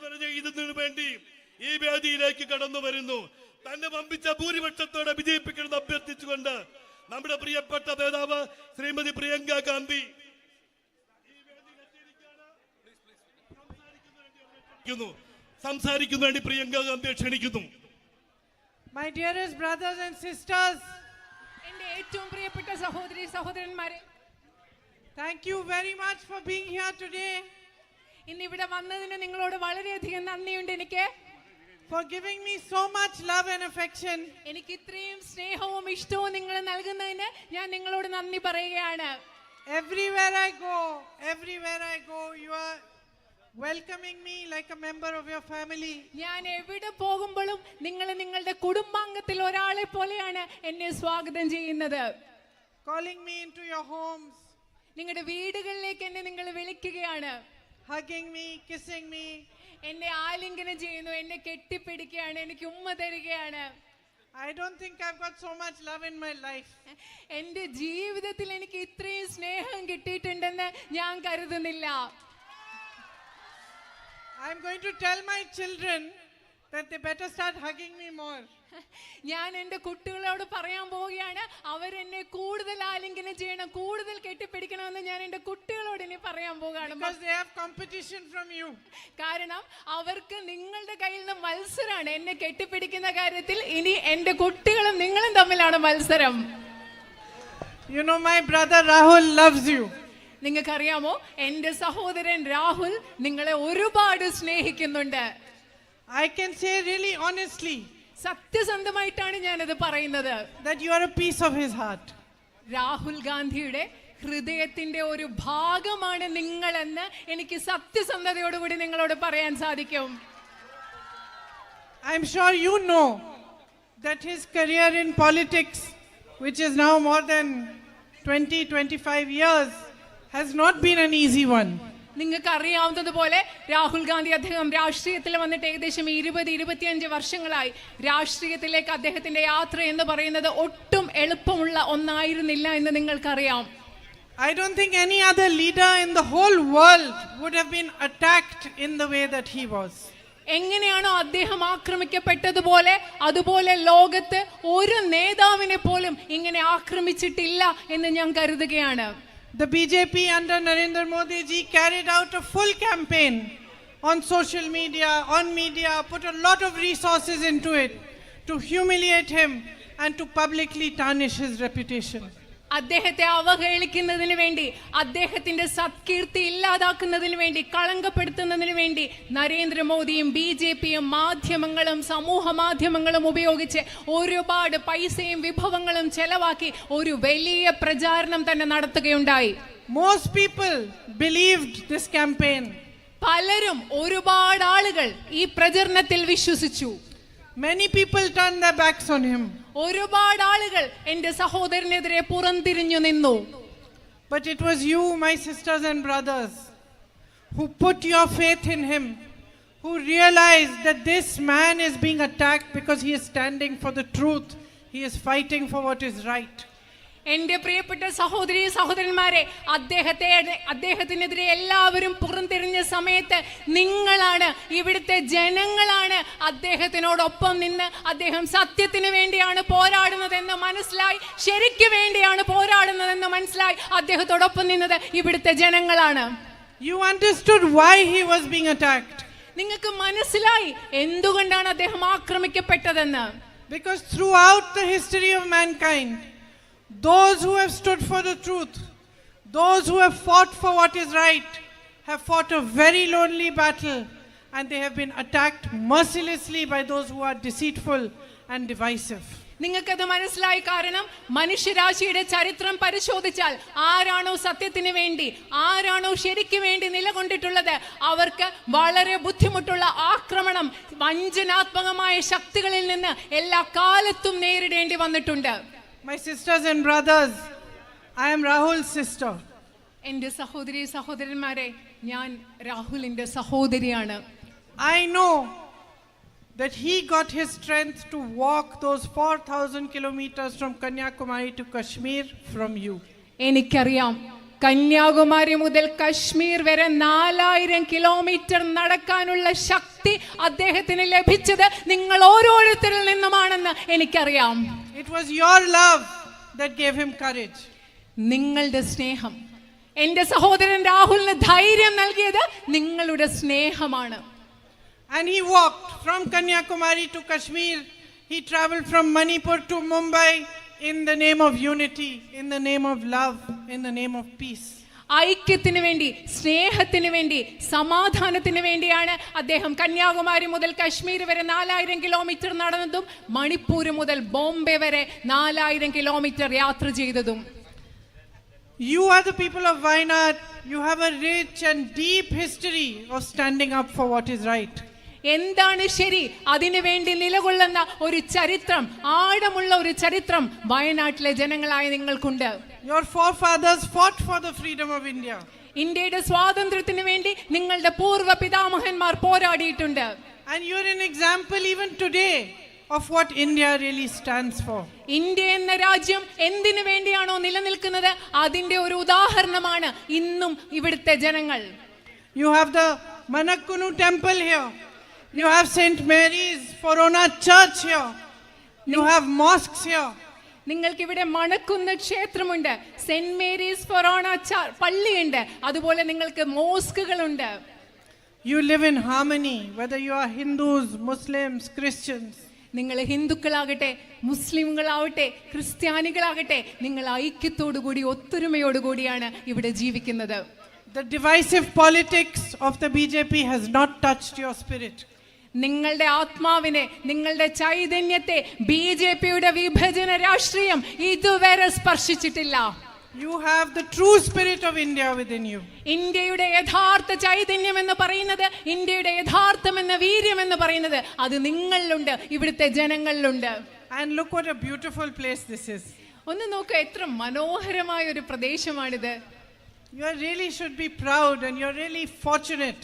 ഇതിനു വേണ്ടി ഈ വേദിയിലേക്ക് കടന്നു വരുന്നു. തന്നെ വമ്പിച്ച ഭൂരിപക്ഷത്തോടെ വിജയിപ്പിക്കണമെന്ന് അഭ്യർത്ഥിച്ചുകൊണ്ട് നമ്മുടെ പ്രിയപ്പെട്ട നേതാവ് ശ്രീമതി പ്രിയങ്ക ഗാന്ധി സംസാരിക്കുന്ന വേണ്ടി പ്രിയങ്ക ഗാന്ധിയെ ക്ഷണിക്കുന്നു. My dearest brothers and sisters, എൻ്റെ ഏറ്റവും പ്രിയപ്പെട്ട സഹോദരി സഹോദരന്മാരെ, thank you very much for being here today. ഇന്ന് ഇവിടെ വന്നതിന് നിങ്ങളോട് വളരെയധികം നന്ദിയുണ്ട്. എനിക്ക് for giving me so much love and affection. എനിക്ക് ഇത്രയും സ്നേഹവും ഇഷ്ടവും നിങ്ങൾ നൽകുന്നതിന് ഞാൻ നിങ്ങളോട് നന്ദി പറയുകയാണ്. Everywhere I go, you are welcoming me like a member of your family. ഞാൻ എവിടെ പോകുമ്പോഴും നിങ്ങൾ നിങ്ങളുടെ കുടുംബാംഗത്തിൽ ഒരാളെ പോലെയാണ് എന്നെ സ്വാഗതം ചെയ്യുന്നത്. Calling me into your homes. നിങ്ങളുടെ വീടുകളിലേക്ക് എന്നെ നിങ്ങൾ വിളിക്കുകയാണ്. Hugging me, kissing me. എന്നെ ആലിംഗനം ചെയ്യുന്നു, എന്നെ കെട്ടിപ്പിടിക്കുകയാണ്, എനിക്ക് ഉമ്മ തരികയാണ്. I don't think I've got so much love in my life. എൻ്റെ ജീവിതത്തിൽ എനിക്ക് ഇത്രയും സ്നേഹം കിട്ടിയിട്ടുണ്ടെന്ന് ഞാൻ കരുതുന്നില്ല. I'm going to tell my children that they better start hugging me more. ഞാൻ എൻ്റെ കുട്ടികളോട് പറയാൻ പോവുകയാണ്, അവരെന്നെ കൂടുതൽ ആലിംഗനം ചെയ്യണം, കൂടുതൽ കെട്ടിപ്പിടിക്കണമെന്ന് ഞാൻ എൻ്റെ കുട്ടികളോട് ഇനി പറയാൻ പോവുകയാണ്. Because they have competition from you. കാരണം അവർക്ക് നിങ്ങളുടെ കയ്യിൽ നിന്ന് മത്സരമാണ്. എന്നെ കെട്ടിപ്പിടിക്കുന്ന കാര്യത്തിൽ ഇനി എൻ്റെ കുട്ടികളും നിങ്ങളും തമ്മിലാണ് മത്സരം. You know, my brother Rahul loves you. നിങ്ങൾക്കറിയാമോ, എൻ്റെ സഹോദരൻ രാഹുൽ നിങ്ങളെ ഒരുപാട് സ്നേഹിക്കുന്നുണ്ട്. I can say really honestly സത്യസന്ധമായിട്ടാണ് ഞാനത് പറയുന്നത്. that you are a piece of his heart. Rahul ഗാന്ധിയുടെ ഹൃദയത്തിന്റെ ഒരു ഭാഗമാണ് നിങ്ങളെന്ന് എനിക്ക് സത്യസന്ധതയോടുകൂടി നിങ്ങളോട് പറയാൻ സാധിക്കും. I'm sure you know that his career in politics, which is now more than 20-25 years, has not been an easy one. നിങ്ങൾക്ക് അറിയാവുന്നതുപോലെ രാഹുൽ ഗാന്ധി അദ്ദേഹം രാഷ്ട്രീയത്തിൽ വന്നിട്ട് ഏകദേശം 20-25 വർഷങ്ങളായി. രാഷ്ട്രീയത്തിലേക്ക് അദ്ദേഹത്തിന്റെ യാത്ര എന്ന് പറയുന്നത് ഒട്ടും എളുപ്പമുള്ള ഒന്നായിരുന്നില്ല എന്ന് നിങ്ങൾക്കറിയാം. I don't think any other leader in the whole world would have been attacked in the way that he was. എങ്ങനെയാണോ അദ്ദേഹം ആക്രമിക്കപ്പെട്ടതുപോലെ അതുപോലെ ലോകത്ത് ഒരു നേതാവിനെ പോലും ഇങ്ങനെ ആക്രമിച്ചിട്ടില്ല എന്ന് ഞാൻ കരുതുകയാണ്. The BJP under Narendra Modi ji carried out a full campaign on social media, put a lot of resources into it to humiliate him and to publicly tarnish his reputation. അദ്ദേഹത്തെ അവഹേളിക്കുന്നതിന് വേണ്ടി, അദ്ദേഹത്തിന്റെ സത്കീർത്തി ഇല്ലാതാക്കുന്നതിന് വേണ്ടി, കളങ്കപ്പെടുത്തുന്നതിന് വേണ്ടി നരേന്ദ്രമോദിയും BJPയും മാധ്യമങ്ങളും സമൂഹ മാധ്യമങ്ങളും ഉപയോഗിച്ച് ഒരുപാട് പൈസയും വിഭവങ്ങളും ചെലവാക്കി ഒരു വലിയ പ്രചാരണം തന്നെ നടത്തുകയുണ്ടായി. Most people believed this campaign. പലരും, ഒരുപാട് ആളുകൾ ഈ പ്രചരണത്തിൽ വിശ്വസിച്ചു. Many people turned their backs on him. ഒരുപാട് ആളുകൾ എൻ്റെ സഹോദരനെതിരെ പുറംതിരിഞ്ഞു നിന്നു. But it was you, my sisters and brothers, who put your faith in him, who realized that this man is being attacked because he is standing for the truth. He is fighting for what is right. എൻ്റെ പ്രിയപ്പെട്ട സഹോദരി സഹോദരന്മാരെ, അദ്ദേഹത്തിനെതിരെ എല്ലാവരും പുറംതിരിഞ്ഞ സമയത്ത് നിങ്ങളാണ്, ഇവിടുത്തെ ജനങ്ങളാണ് അദ്ദേഹത്തിനോടൊപ്പം നിന്ന് അദ്ദേഹം സത്യത്തിന് വേണ്ടിയാണ് പോരാടുന്നതെന്ന് മനസ്സിലായി, ശരിക്ക് വേണ്ടിയാണ് പോരാടുന്നതെന്ന് മനസ്സിലായി അദ്ദേഹത്തോടൊപ്പം നിന്നത് ഇവിടുത്തെ ജനങ്ങളാണ്. You understood why he was being attacked. നിങ്ങൾക്ക് മനസ്സിലായി എന്തുകൊണ്ടാണ് അദ്ദേഹം ആക്രമിക്കപ്പെട്ടതെന്ന്. Because throughout the history of mankind, those who have stood for the truth, those who have fought for what is right, have fought a very lonely battle, and they have been attacked mercilessly by those who are deceitful and divisive. നിങ്ങൾക്കത് മനസ്സിലായി. കാരണം മനുഷ്യരാശിയുടെ ചരിത്രം പരിശോധിച്ചാൽ ആരാണോ സത്യത്തിന് വേണ്ടി, ആരാണോ ശരിക്ക് വേണ്ടി നിലകൊണ്ടിട്ടുള്ളത്, അവർക്ക് വളരെ ബുദ്ധിമുട്ടുള്ള ആക്രമണം വഞ്ചനാത്മകമായ ശക്തികളിൽ നിന്ന് എല്ലാ കാലത്തും നേരിടേണ്ടി വന്നിട്ടുണ്ട്. My sisters and brothers, I am Rahul's sister. എൻ്റെ സഹോദരി സഹോദരന്മാരെ, ഞാൻ രാഹുലിന്റെ സഹോദരിയാണ്. I know that he got his strength to walk those 4,000 kilometers from Kanyakumari to Kashmir from you. എനിക്കറിയാം കന്യാകുമാരി മുതൽ കശ്മീർ വരെ 4000 കിലോമീറ്റർ നടക്കാനുള്ള ശക്തി അദ്ദേഹത്തിന് ലഭിച്ചത് നിങ്ങൾ ഓരോരുത്തരിൽ നിന്നുമാണെന്ന് എനിക്കറിയാം. It was your love that gave him courage. നിങ്ങളുടെ സ്നേഹം, എന്റെ സഹോദരൻ രാഹുലിന് ധൈര്യം നൽകിയത് നിങ്ങളുടെ സ്നേഹമാണ്. And he walked from Kanyakumari to Kashmir. He traveled from Manipur to Mumbai in the name of unity, in the name of love, in the name of peace. ഐക്യത്തിന് വേണ്ടി, സ്നേഹത്തിന് വേണ്ടി, സമാധാനത്തിന് വേണ്ടിയാണ് അദ്ദേഹം കന്യാകുമാരി മുതൽ കശ്മീർ വരെ 4000 കിലോമീറ്റർ നടന്നതും മണിപ്പൂർ മുതൽ ബോംബെ വരെ 4000 കിലോമീറ്റർ യാത്ര ചെയ്തതും. You are the people of Wayanad. You have a rich and deep history of standing up for what is right. എന്താണ് ശരി, അതിനു വേണ്ടി നിലകൊള്ളുന്ന ഒരു ചരിത്രം, ആഴമുള്ള ഒരു ചരിത്രം വയനാട്ടിലെ ജനങ്ങളായ നിങ്ങൾക്കുണ്ട്. Your forefathers fought for the freedom of India. ഇന്ത്യയുടെ സ്വാതന്ത്ര്യത്തിന് വേണ്ടി നിങ്ങളുടെ പൂർവ്വ പിതാമഹന്മാർ പോരാടിയിട്ടുണ്ട്. And you are an example even today of what India really stands for. India എന്ന രാജ്യം എന്തിനു വേണ്ടിയാണോ നിലനിൽക്കുന്നത് അതിന്റെ ഒരു ഉദാഹരണമാണ് ഇന്നും ഇവിടുത്തെ ജനങ്ങൾ. You have the Manakkunu temple here. You have St. Mary's Forona church here. You have mosques here. നിങ്ങൾക്ക് ഇവിടെ മണക്കുന്ന ക്ഷേത്രമുണ്ട്, സെന്റ് മേരീസ് ഫൊറോണ പള്ളിയുണ്ട്, അതുപോലെ നിങ്ങൾക്ക് മോസ്കുകളുണ്ട്. You live in harmony, whether you are Hindus, Muslims, Christians. നിങ്ങൾ ഹിന്ദുക്കളാകട്ടെ, മുസ്ലിങ്ങളാവട്ടെ, ക്രിസ്ത്യാനികളാകട്ടെ, നിങ്ങൾ ഐക്യത്തോടുകൂടി ഒത്തൊരുമയോടുകൂടിയാണ് ഇവിടെ ജീവിക്കുന്നത്. The divisive politics of the BJP has not touched your spirit. നിങ്ങളുടെ ആത്മാവിനെ, നിങ്ങളുടെ ചൈതന്യത്തെ ബിജെപിയുടെ വിഭജന രാഷ്ട്രീയം ഇതുവരെ സ്പർശിച്ചിട്ടില്ല. You have the true spirit of India within you. ഇന്ത്യയുടെ യഥാർത്ഥ ചൈതന്യം എന്ന് പറയുന്നത്, ഇന്ത്യയുടെ യഥാർത്ഥം എന്ന വീര്യം എന്ന് പറയുന്നത് അത് നിങ്ങളിലുണ്ട്, ഇവിടുത്തെ ജനങ്ങളിലുണ്ട്. And look what a beautiful place this is. ഒന്ന് നോക്കുക, എത്ര മനോഹരമായ ഒരു പ്രദേശമാണിത്. You really should be proud and you're really fortunate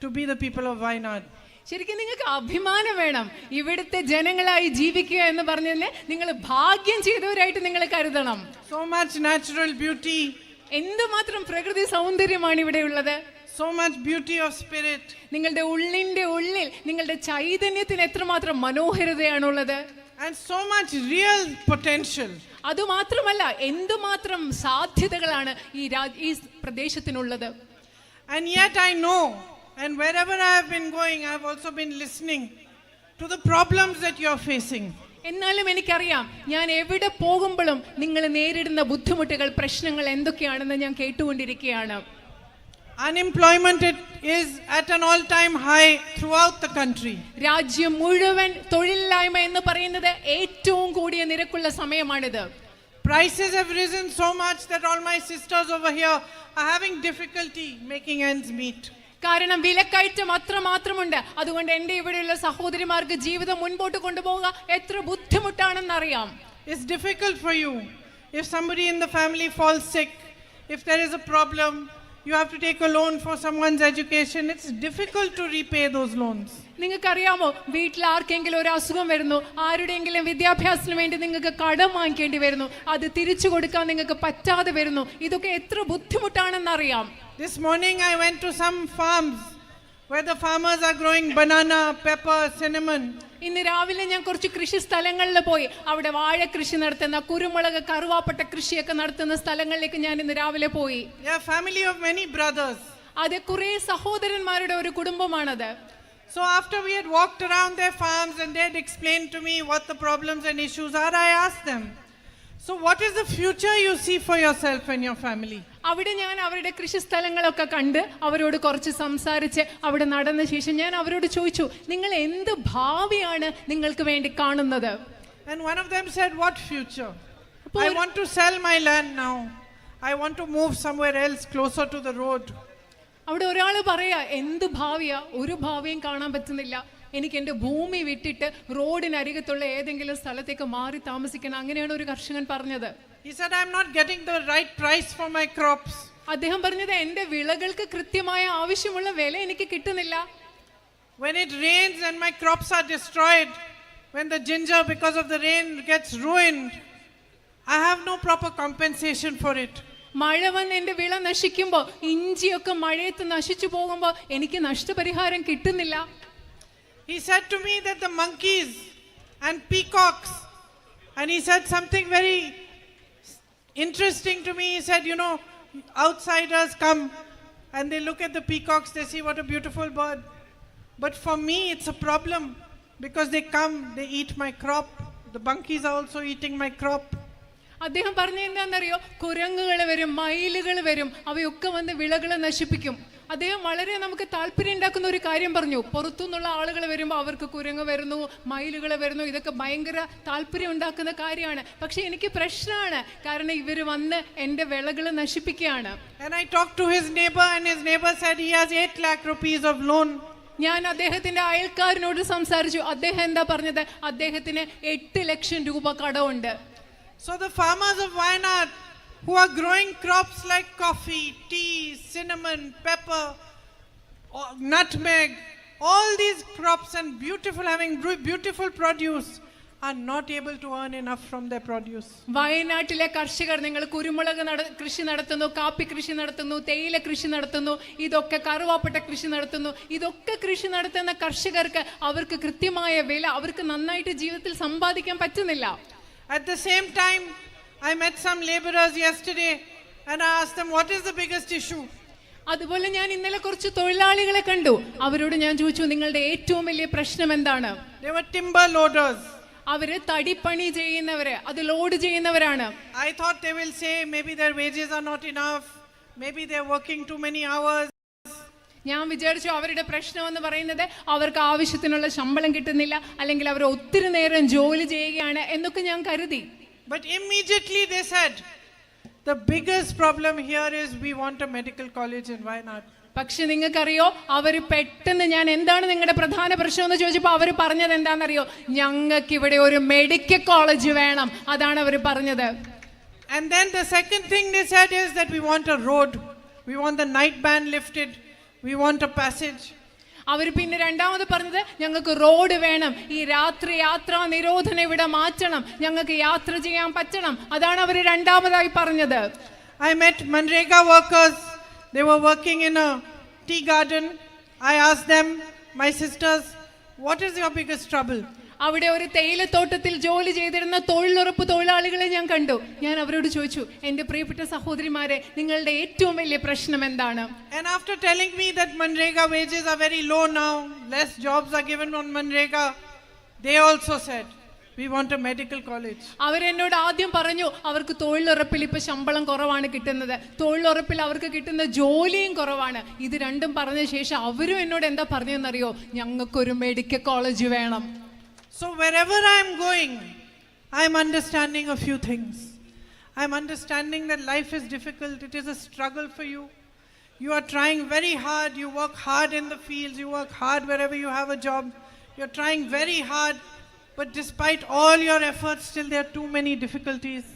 to be the people of Wayanad. ശരിക്കും നിങ്ങൾക്ക് അഭിമാനം വേണം. ഇവിടുത്തെ ജനങ്ങളായി ജീവിക്കുക എന്ന് പറഞ്ഞതിന് നിങ്ങൾ ഭാഗ്യം ചെയ്തവരായിട്ട് നിങ്ങൾ കരുതണം. So much natural beauty. എന്തുമാത്രം പ്രകൃതി സൗന്ദര്യമാണ് ഇവിടെ ഉള്ളത്. So much beauty of spirit. നിങ്ങളുടെ ഉള്ളിന്റെ ഉള്ളിൽ നിങ്ങളുടെ ചൈതന്യത്തിന് എത്രമാത്രം മനോഹരതയാണുള്ളത്. And so much real potential. അതുമാത്രമല്ല, എന്തുമാത്രം സാധ്യതകളാണ് ഈ പ്രദേശത്തിനുള്ളത്. And yet I know, and wherever I have been going, I have also been listening to the problems that you are facing. എന്നാലും എനിക്കറിയാം, ഞാൻ എവിടെ പോകുമ്പോഴും നിങ്ങൾ നേരിടുന്ന ബുദ്ധിമുട്ടുകൾ, പ്രശ്നങ്ങൾ എന്തൊക്കെയാണെന്ന് ഞാൻ കേട്ടുകൊണ്ടിരിക്കുകയാണ്. Unemployment is at an all-time high throughout the country. രാജ്യം മുഴുവൻ തൊഴിലില്ലായ്മ എന്ന് പറയുന്നത് ഏറ്റവും കൂടിയ നിരക്കുള്ള സമയമാണിത്. Prices have risen so much that all my sisters over here are having difficulty making ends meet. കാരണം വിലക്കയറ്റം അത്രമാത്രമുണ്ട്. അതുകൊണ്ട് എൻ്റെ ഇവിടെയുള്ള സഹോദരിമാർക്ക് ജീവിതം മുൻപോട്ട് കൊണ്ടുപോകുക എത്ര ബുദ്ധിമുട്ടാണെന്നറിയാം. It's difficult for you. If somebody in the family falls sick, if there is a problem, you have to take a loan for someone's education. It's difficult to repay those loans. നിങ്ങൾക്കറിയാമോ, വീട്ടിൽ ആർക്കെങ്കിലും ഒരു അസുഖം വരുന്നു, ആരുടെയെങ്കിലും വിദ്യാഭ്യാസത്തിന് വേണ്ടി നിങ്ങൾക്ക് കടം വാങ്ങിക്കേണ്ടി വരുന്നു, അത് തിരിച്ചു കൊടുക്കാൻ നിങ്ങൾക്ക് പറ്റാതെ വരുന്നു. ഇതൊക്കെ എത്ര ബുദ്ധിമുട്ടാണെന്നറിയാം. This morning I went to some farms where the farmers are growing banana, pepper, cinnamon. ഇന്ന് രാവിലെ ഞാൻ കുറച്ച് കൃഷി സ്ഥലങ്ങളിൽ പോയി. അവിടെ വാഴ കൃഷി നടത്തുന്ന, കുരുമുളക്, കറുവാപ്പട്ട കൃഷിയൊക്കെ നടത്തുന്ന സ്ഥലങ്ങളിലേക്ക് ഞാൻ ഇന്ന് രാവിലെ പോയി. They are family of many brothers. അത് കുറേ സഹോദരന്മാരുടെ ഒരു കുടുംബമാണത്. So after we had walked around their farms and they had explained to me what the problems and issues are, I asked them, so what is the future you see for yourself and your family? അവിടെ ഞാൻ അവരുടെ കൃഷി സ്ഥലങ്ങളൊക്കെ കണ്ട് അവരോട് കുറച്ച് സംസാരിച്ച് അവിടെ നടന്ന ശേഷം ഞാൻ അവരോട് ചോദിച്ചു, നിങ്ങൾ എന്ത് ഭാവിയാണ് നിങ്ങൾക്ക് വേണ്ടി കാണുന്നത്? And one of them said, what future? I want to sell my land now. I want to move somewhere else closer to the road. അവിടെ ഒരാൾ പറയാ, എന്ത് ഭാവിയാ, ഒരു ഭാവിയും കാണാൻ പറ്റുന്നില്ല, എനിക്ക് എൻ്റെ ഭൂമി വിട്ടിട്ട് റോഡിനരികത്തുള്ള ഏതെങ്കിലും സ്ഥലത്തേക്ക് മാറി താമസിക്കണം. അങ്ങനെയാണ് ഒരു കർഷകൻ പറഞ്ഞത്. He said, I'm not getting the right price for my crops. അദ്ദേഹം പറഞ്ഞത്, എൻ്റെ വിളകൾക്ക് കൃത്യമായ ആവശ്യമുള്ള വില എനിക്ക് കിട്ടുന്നില്ല. When it rains and my crops are destroyed, when the ginger because of the rain gets ruined, I have no proper compensation for it. മഴ വന്ന് എൻ്റെ വിള നശിക്കുമ്പോൾ, ഇഞ്ചിയൊക്കെ മഴയത്ത് നശിച്ചു പോകുമ്പോൾ എനിക്ക് നഷ്ടപരിഹാരം കിട്ടുന്നില്ല. He said to me that the monkeys and peacocks, and he said something very interesting to me. He said, you know, outsiders come and they look at the peacocks, they see what a beautiful bird. But for me, it's a problem because they come, they eat my crop. The monkeys are also eating my crop. അദ്ദേഹം പറഞ്ഞ എന്താണെന്നറിയോ? കുരങ്ങുകൾ വരും, മയിലുകൾ വരും, അവയൊക്കെ വന്ന് വിളകൾ നശിപ്പിക്കും. അദ്ദേഹം വളരെ നമുക്ക് താല്പര്യം ഉണ്ടാക്കുന്ന ഒരു കാര്യം പറഞ്ഞു. പുറത്തുനിന്നുള്ള ആളുകൾ വരുമ്പോൾ അവർക്ക് കുരങ്ങ് വരുന്നു, മയിലുകൾ വരുന്നു, ഇതൊക്കെ ഭയങ്കര താല്പര്യം ഉണ്ടാക്കുന്ന കാര്യമാണ്. പക്ഷെ എനിക്ക് പ്രശ്നമാണ്, കാരണം ഇവർ വന്ന് എൻ്റെ വിളകൾ നശിപ്പിക്കുകയാണ്. And I talked to his neighbor and his neighbor said he has 8 lakh rupees of loan. ഞാൻ അദ്ദേഹത്തിന്റെ അയൽക്കാരനോട് സംസാരിച്ചു. അദ്ദേഹം എന്താ പറഞ്ഞത്? അദ്ദേഹത്തിന് 8 ലക്ഷം രൂപ കടമുണ്ട്. So the farmers of Wayanad who are growing crops like coffee, tea, cinnamon, pepper, nutmeg, all these crops and having beautiful produce are not able to earn enough from their produce. വയനാട്ടിലെ കർഷകർ, നിങ്ങൾ കുരുമുളക് കൃഷി നടത്തുന്നു, കാപ്പി കൃഷി നടത്തുന്നു, തേയില കൃഷി നടത്തുന്നു, ഇതൊക്കെ കറുവാപ്പട്ട കൃഷി നടത്തുന്നു, ഇതൊക്കെ കൃഷി നടത്തുന്ന കർഷകർക്ക് അവർക്ക് കൃത്യമായ വില, അവർക്ക് നന്നായിട്ട് ജീവിതത്തിൽ സമ്പാദിക്കാൻ പറ്റുന്നില്ല. At the same time, I met some laborers yesterday and I asked them, what is the biggest issue? അതുപോലെ ഞാൻ ഇന്നലെ കുറച്ച് തൊഴിലാളികളെ കണ്ടു. അവരോട് ഞാൻ ചോദിച്ചു, നിങ്ങളുടെ ഏറ്റവും വലിയ പ്രശ്നം എന്താണ്? They were timber loaders. അവര് തടിപ്പണി ചെയ്യുന്നവര്, അത് ലോഡ് ചെയ്യുന്നവരാണ്. I thought they will say maybe their wages are not enough, maybe they're working too many hours. ഞാൻ വിചാരിച്ചു അവരുടെ പ്രശ്നം എന്ന് പറയുന്നത് അവർക്ക് ആവശ്യത്തിനുള്ള ശമ്പളം കിട്ടുന്നില്ല, അല്ലെങ്കിൽ അവർ ഒത്തിരി നേരം ജോലി ചെയ്യുകയാണ് എന്നൊക്കെ ഞാൻ കരുതി. But immediately they said, the biggest problem here is we want a medical college in Wayanad. പക്ഷെ നിങ്ങൾക്കറിയോ, അവർ പെട്ടെന്ന് ഞാൻ എന്താണ് നിങ്ങളുടെ പ്രധാന പ്രശ്നം എന്ന് ചോദിച്ചപ്പോൾ അവർ പറഞ്ഞത് എന്താണെന്നറിയോ? ഞങ്ങൾക്ക് ഇവിടെ ഒരു മെഡിക്കൽ കോളേജ് വേണം, അതാണ് അവർ പറഞ്ഞത്. And then the second thing they said is that we want a road, we want the night ban lifted, we want a passage. അവർ പിന്നെ രണ്ടാമത് പറഞ്ഞത് ഞങ്ങൾക്ക് റോഡ് വേണം, ഈ രാത്രി യാത്രാ നിരോധനം ഇവിടെ മാറ്റണം, ഞങ്ങൾക്ക് യാത്ര ചെയ്യാൻ പറ്റണം, അതാണ് അവർ രണ്ടാമതായി പറഞ്ഞത്. I met Manrega workers, they were working in a tea garden. I asked them, my sisters, what is your biggest trouble? അവിടെ ഒരു തേയിലത്തോട്ടത്തിൽ ജോലി ചെയ്തിരുന്ന തൊഴിലുറപ്പ് തൊഴിലാളികളെ ഞാൻ കണ്ടു. ഞാൻ അവരോട് ചോദിച്ചു, എൻ്റെ പ്രിയപ്പെട്ട സഹോദരിമാരെ, നിങ്ങളുടെ ഏറ്റവും വലിയ പ്രശ്നം എന്താണ്? And after telling me that Manrega wages are very low now, less jobs are given on Manrega, they also said, we want a medical college. അവരെന്നോട് ആദ്യം പറഞ്ഞു, അവർക്ക് തൊഴിലുറപ്പിൽ ഇപ്പൊ ശമ്പളം കുറവാണ് കിട്ടുന്നത്, തൊഴിലുറപ്പിൽ അവർക്ക് കിട്ടുന്ന ജോലിയും കുറവാണ്. ഇത് രണ്ടും പറഞ്ഞ ശേഷം അവരും എന്നോട് എന്താ പറഞ്ഞതെന്നറിയോ? ഞങ്ങൾക്കൊരു മെഡിക്കൽ കോളേജ് വേണം. So wherever I am going, I am understanding a few things. I am understanding that life is difficult. It is a struggle for you. You are trying very hard. You work hard in the fields. You work hard wherever you have a job. You are trying very hard. But despite all your efforts, still there are too many difficulties.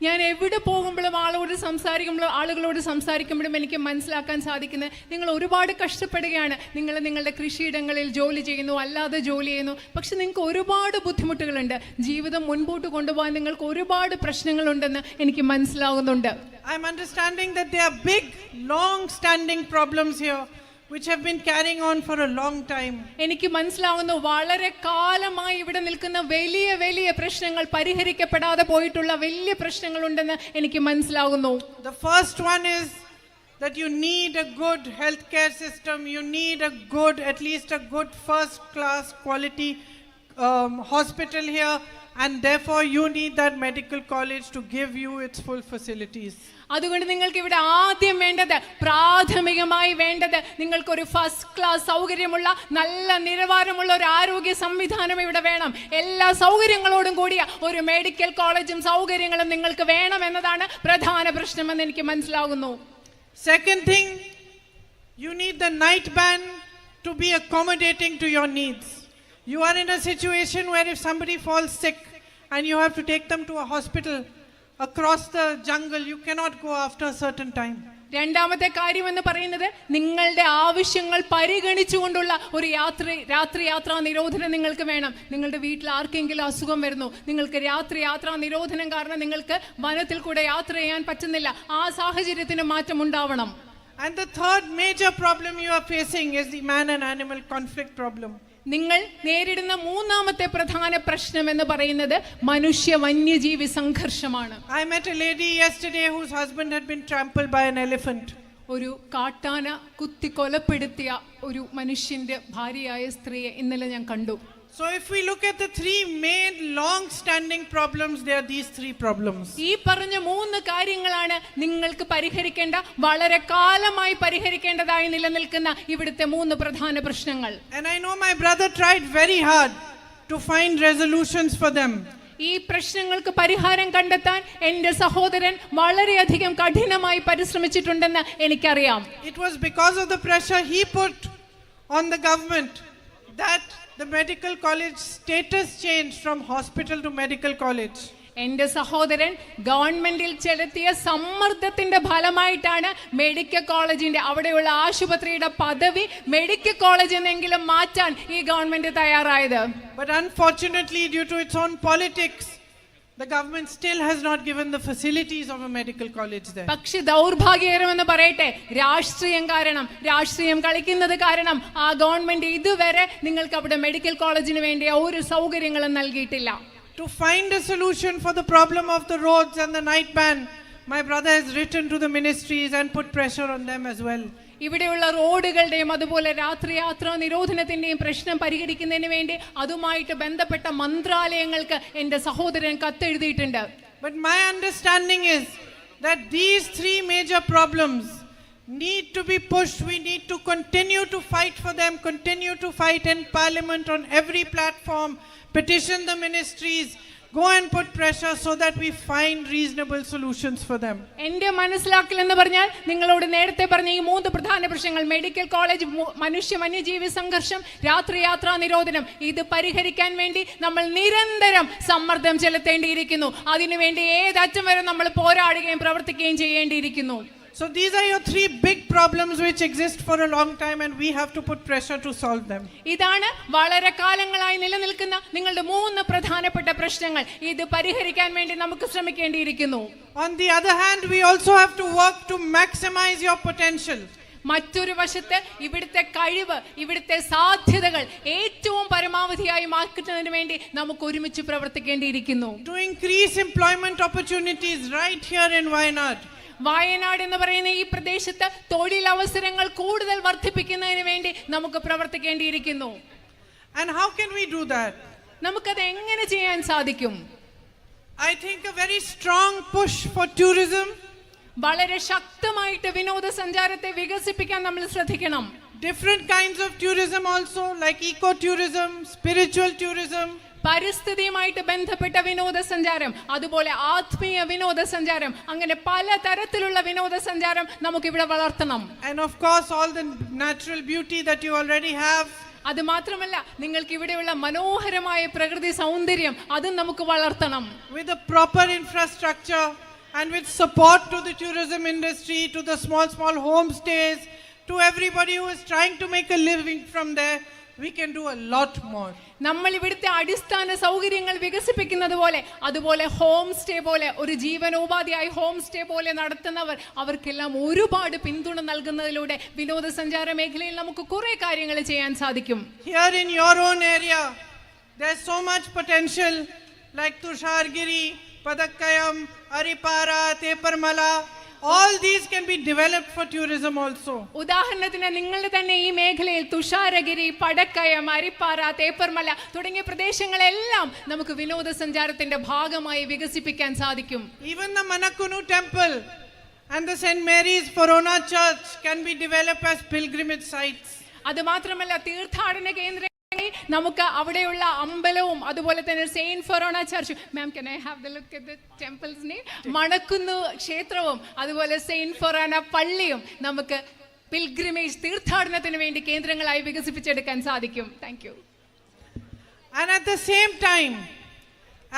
ഞാൻ എവിടെ പോകുമ്പോഴും ആളുകളോട് സംസാരിക്കുമ്പോഴും എനിക്ക് മനസ്സിലാക്കാൻ സാധിക്കുന്നത്, നിങ്ങൾ ഒരുപാട് കഷ്ടപ്പെടുകയാണ്. നിങ്ങൾ നിങ്ങളുടെ കൃഷിയിടങ്ങളിൽ ജോലി ചെയ്യുന്നു, അല്ലാതെ ജോലി ചെയ്യുന്നു, പക്ഷെ നിങ്ങൾക്ക് ഒരുപാട് ബുദ്ധിമുട്ടുകളുണ്ട്. ജീവിതം മുൻപോട്ട് കൊണ്ടുപോകാൻ നിങ്ങൾക്ക് ഒരുപാട് പ്രശ്നങ്ങളുണ്ടെന്ന് എനിക്ക് മനസ്സിലാകുന്നുണ്ട്. I am understanding that there are big, long-standing problems here which have been carrying on for a long time. എനിക്ക് മനസ്സിലാവുന്നു, വളരെ കാലമായി ഇവിടെ നിൽക്കുന്ന വലിയ വലിയ പ്രശ്നങ്ങൾ, പരിഹരിക്കപ്പെടാതെ പോയിട്ടുള്ള വലിയ പ്രശ്നങ്ങൾ ഉണ്ടെന്ന് എനിക്ക് മനസ്സിലാകുന്നു. The first one is that you need a good healthcare system. You need a good, at least a good first class quality hospital here, and therefore you need that medical college to give you its full facilities. അതുകൊണ്ട് നിങ്ങൾക്ക് ഇവിടെ ആദ്യം വേണ്ടത്, പ്രാഥമികമായി വേണ്ടത്, നിങ്ങൾക്കൊരു first class സൗകര്യമുള്ള നല്ല നിലവാരമുള്ള ഒരു ആരോഗ്യ സംവിധാനം ഇവിടെ വേണം. എല്ലാ സൗകര്യങ്ങളോടും കൂടിയ ഒരു മെഡിക്കൽ കോളേജും സൗകര്യങ്ങളും നിങ്ങൾക്ക് വേണം എന്നതാണ് പ്രധാന പ്രശ്നമെന്ന് എനിക്ക് മനസ്സിലാകുന്നു. Second thing, you need the night ban to be accommodating to your needs. You are in a situation where if somebody falls sick and you have to take them to a hospital across the jungle, you cannot go after a certain time. രണ്ടാമത്തെ കാര്യം എന്ന് പറയുന്നത് നിങ്ങളുടെ ആവശ്യങ്ങൾ പരിഗണിച്ചുകൊണ്ടുള്ള ഒരു രാത്രി യാത്രാ നിരോധനം നിങ്ങൾക്ക് വേണം. നിങ്ങളുടെ വീട്ടിൽ ആർക്കെങ്കിലും അസുഖം വരുന്നു, നിങ്ങൾക്ക് രാത്രി യാത്രാ നിരോധനം കാരണം നിങ്ങൾക്ക് വനത്തിൽ കൂടെ യാത്ര ചെയ്യാൻ പറ്റുന്നില്ല, ആ സാഹചര്യത്തിന് മാറ്റം ഉണ്ടാവണം. And the third major problem you are facing is the man and animal conflict problem. നിങ്ങൾ നേരിടുന്ന മൂന്നാമത്തെ പ്രധാന പ്രശ്നം എന്ന് പറയുന്നത് മനുഷ്യ വന്യജീവി സംഘർഷമാണ്. I met a lady yesterday whose husband had been trampled by an elephant. ഒരു കാട്ടാന കുത്തി കൊലപ്പെടുത്തിയ ഒരു മനുഷ്യന്റെ ഭാര്യയായ സ്ത്രീയെ ഇന്നലെ ഞാൻ കണ്ടു. So if we look at the three main long standing problems, there are these three problems. ഈ പറഞ്ഞ മൂന്ന് കാര്യങ്ങളാണ് നിങ്ങൾക്ക് പരിഹരിക്കേണ്ട, വളരെ കാലമായി പരിഹരിക്കേണ്ടതായി നിലനിൽക്കുന്ന ഇവിടുത്തെ മൂന്ന് പ്രധാന പ്രശ്നങ്ങൾ. And I know my brother tried very hard to find resolutions for them. ഈ പ്രശ്നങ്ങൾക്ക് പരിഹാരം കണ്ടെത്താൻ എൻ്റെ സഹോദരൻ വളരെയധികം കഠിനമായി പരിശ്രമിച്ചിട്ടുണ്ടെന്ന് എനിക്കറിയാം. It was because of the pressure he put on the government that the medical college status changed from hospital to medical college. എൻ്റെ സഹോദരൻ ഗവൺമെന്റിൽ ചെലുത്തിയ സമ്മർദ്ദത്തിന്റെ ഫലമായിട്ടാണ് മെഡിക്കൽ കോളേജിന്റെ അവിടെയുള്ള ആശുപത്രിയുടെ പദവി മെഡിക്കൽ കോളേജ് എന്നെങ്കിലും മാറ്റാൻ ഈ ഗവൺമെന്റ് തയ്യാറായത്. But unfortunately, due to its own politics, the government still has not given the facilities of a medical college there. പക്ഷേ ദൗർഭാഗ്യകരമെന്ന് പറയട്ടെ, രാഷ്ട്രീയം കളിക്കുന്നത് കാരണം ആ ഗവൺമെന്റ് ഇതുവരെ നിങ്ങൾക്ക് അവിടെ മെഡിക്കൽ കോളേജിന് വേണ്ടി ഒരു സൗകര്യങ്ങളും നൽകിയിട്ടില്ല. To find a solution for the problem of the roads and the night ban, my brother has written to the ministries and put pressure on them as well. ഇവിടെയുള്ള റോഡുകളുടെയും അതുപോലെ രാത്രി യാത്രാ നിരോധനത്തിന്റെയും പ്രശ്നം പരിഹരിക്കുന്നതിന് വേണ്ടി അതുമായിട്ട് ബന്ധപ്പെട്ട മന്ത്രാലയങ്ങൾക്ക് എൻ്റെ സഹോദരൻ കത്തെഴുതിയിട്ടുണ്ട്. But my understanding is that these three major problems need to be pushed. We need to continue to fight for them, continue to fight in parliament on every platform, petition the ministries, go and put pressure so that we find reasonable solutions for them. എൻ്റെ മനസ്സിലാക്കൽ എന്ന് പറഞ്ഞാൽ നിങ്ങളോട് നേരത്തെ പറഞ്ഞ ഈ മൂന്ന് പ്രധാന പ്രശ്നങ്ങൾ, മെഡിക്കൽ കോളേജ്, മനുഷ്യ വന്യജീവി സംഘർഷം, രാത്രി യാത്രാ നിരോധനം, ഇത് പരിഹരിക്കാൻ വേണ്ടി നമ്മൾ നിരന്തരം സമ്മർദ്ദം ചെലുത്തേണ്ടിയിരിക്കുന്നു. അതിനുവേണ്ടി ഏതറ്റം വരെ നമ്മൾ പോരാടുകയും പ്രവർത്തിക്കുകയും ചെയ്യേണ്ടിയിരിക്കുന്നു. So these are your three big problems which exist for a long time and we have to put pressure to solve them. ഇതാണ് വളരെ കാലങ്ങളായി നിലനിൽക്കുന്ന നിങ്ങളുടെ മൂന്ന് പ്രധാനപ്പെട്ട പ്രശ്നങ്ങൾ. ഇത് പരിഹരിക്കാൻ വേണ്ടി നമുക്ക് ശ്രമിക്കേണ്ടിയിരിക്കുന്നു. On the other hand, we also have to work to maximize your potential. മറ്റൊരു വശത്ത് ഇവിടുത്തെ കഴിവ്, ഇവിടുത്തെ സാധ്യതകൾ ഏറ്റവും പരമാവധിയായി മാറ്റുന്നതിന് വേണ്ടി നമുക്ക് ഒരുമിച്ച് പ്രവർത്തിക്കേണ്ടിയിരിക്കുന്നു. To increase employment opportunities right here in Wayanad. Wayanad എന്ന് പറയുന്ന ഈ പ്രദേശത്ത് തൊഴിലവസരങ്ങൾ കൂടുതൽ വർദ്ധിപ്പിക്കുന്നതിന് വേണ്ടി നമുക്ക് പ്രവർത്തിക്കേണ്ടിയിരിക്കുന്നു. And how can we do that? നമുക്കത് എങ്ങനെ ചെയ്യാൻ സാധിക്കും? I think a very strong push for tourism. വളരെ ശക്തമായിട്ട് വിനോദസഞ്ചാരത്തെ വികസിപ്പിക്കാൻ നമ്മൾ ശ്രദ്ധിക്കണം. Different kinds of tourism also, like eco-tourism, spiritual tourism. പരിസ്ഥിതിയുമായിട്ട് ബന്ധപ്പെട്ട വിനോദസഞ്ചാരം, അതുപോലെ ആത്മീയ വിനോദസഞ്ചാരം, അങ്ങനെ പല തരത്തിലുള്ള വിനോദസഞ്ചാരം നമുക്കിവിടെ വളർത്തണം. And of course all the natural beauty that you already have. അത് മാത്രമല്ല, നിങ്ങൾക്ക് ഇവിടെയുള്ള മനോഹരമായ പ്രകൃതി സൗന്ദര്യം അതും നമുക്ക് വളർത്തണം. With a proper infrastructure and with support to the tourism industry, to the small homestays, to everybody who is trying to make a living from there, we can do a lot more. നമ്മൾ ഇവിടുത്തെ അടിസ്ഥാന സൗകര്യങ്ങൾ വികസിപ്പിക്കുന്നത് പോലെ, അതുപോലെ home stay പോലെ, ഒരു ജീവനോപാധിയായി home stay പോലെ നടത്തുന്നവർ, അവർക്കെല്ലാം ഒരുപാട് പിന്തുണ നൽകുന്നതിലൂടെ വിനോദസഞ്ചാര മേഖലയിൽ നമുക്ക് കുറെ കാര്യങ്ങൾ ചെയ്യാൻ സാധിക്കും. Here in your own area, there's so much potential, like Tushargiri, Padakkayam, Aripara, Teparmala. All these can be developed for tourism also. ഉദാഹരണത്തിന് നിങ്ങളുടെ തന്നെ ഈ മേഖലയിൽ തുഷാരഗിരി, പടക്കയം, അരിപ്പാറ, തേപ്പർമല തുടങ്ങിയ പ്രദേശങ്ങളെല്ലാം നമുക്ക് വിനോദസഞ്ചാരത്തിന്റെ ഭാഗമായി വികസിപ്പിക്കാൻ സാധിക്കും. Even the Manakunu temple and the St. Mary's Forona church can be developed as pilgrimage sites. അത് മാത്രമല്ല, തീർത്ഥാടന കേന്ദ്ര നമുക്ക് അവിടെയുള്ള അമ്പലവും അതുപോലെ തന്നെ saint forane church, ma'am can I have the look at the temple's name, മണക്കുന്നു ക്ഷേത്രവും അതുപോലെ സെയിന്റ് ഫൊറോണ പള്ളിയും നമുക്ക് പിൽഗ്രിമേജ് തീർത്ഥാടനത്തിന് വേണ്ടി കേന്ദ്രങ്ങളായി വികസിപ്പിച്ചെടുക്കാൻ സാധിക്കും. Thank you. And at the same time,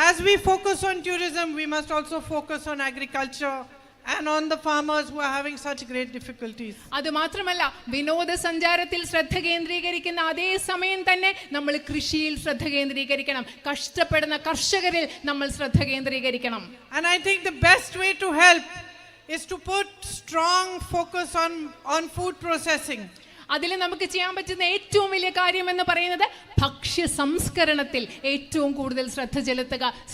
as we focus on tourism, we must also focus on agriculture, and on the farmers who are having such great difficulties. അത് മാത്രമല്ല, വിനോദസഞ്ചാരത്തിൽ ശ്രദ്ധ കേന്ദ്രീകരിക്കുന്ന അതേ സമയം തന്നെ നമ്മൾ കൃഷിയിൽ ശ്രദ്ധ കേന്ദ്രീകരിക്കണം. കഷ്ടപ്പെടുന്ന കർഷകരിൽ നമ്മൾ ശ്രദ്ധ കേന്ദ്രീകരിക്കണം. And I think the best way to help is to put strong focus on food processing. അതിൽ നമുക്ക് ചെയ്യാൻ പറ്റുന്ന ഏറ്റവും വലിയ കാര്യം എന്ന് പറയുന്നത് ഭക്ഷ്യ സംസ്കരണത്തിൽ ഏറ്റവും കൂടുതൽ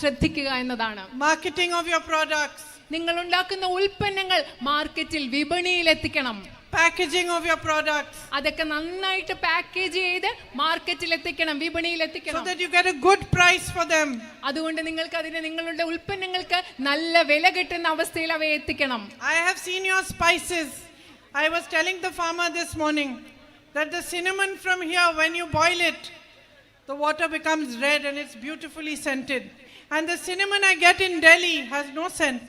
ശ്രദ്ധിക്കുക എന്നതാണ്. Marketing of your products. നിങ്ങൾ ഉണ്ടാക്കുന്ന ഉൽപ്പന്നങ്ങൾ മാർക്കറ്റിൽ വിപണിയിൽ എത്തിക്കണം. Packaging of your products. അതൊക്കെ നന്നായിട്ട് പാക്കേജ് ചെയ്ത് മാർക്കറ്റിൽ എത്തിക്കണം, വിപണിയിൽ എത്തിക്കണം. So that you get a good price for them. അതുകൊണ്ട് നിങ്ങൾക്ക് അതിനെ നിങ്ങളുടെ ഉൽപ്പന്നങ്ങൾക്ക് നല്ല വില കിട്ടുന്ന അവസ്ഥയിൽ അവയെ എത്തിക്കണം. I have seen your spices. I was telling the farmer this morning that the cinnamon from here, when you boil it, the water becomes red and it's beautifully scented. And the cinnamon I get in Delhi has no scent.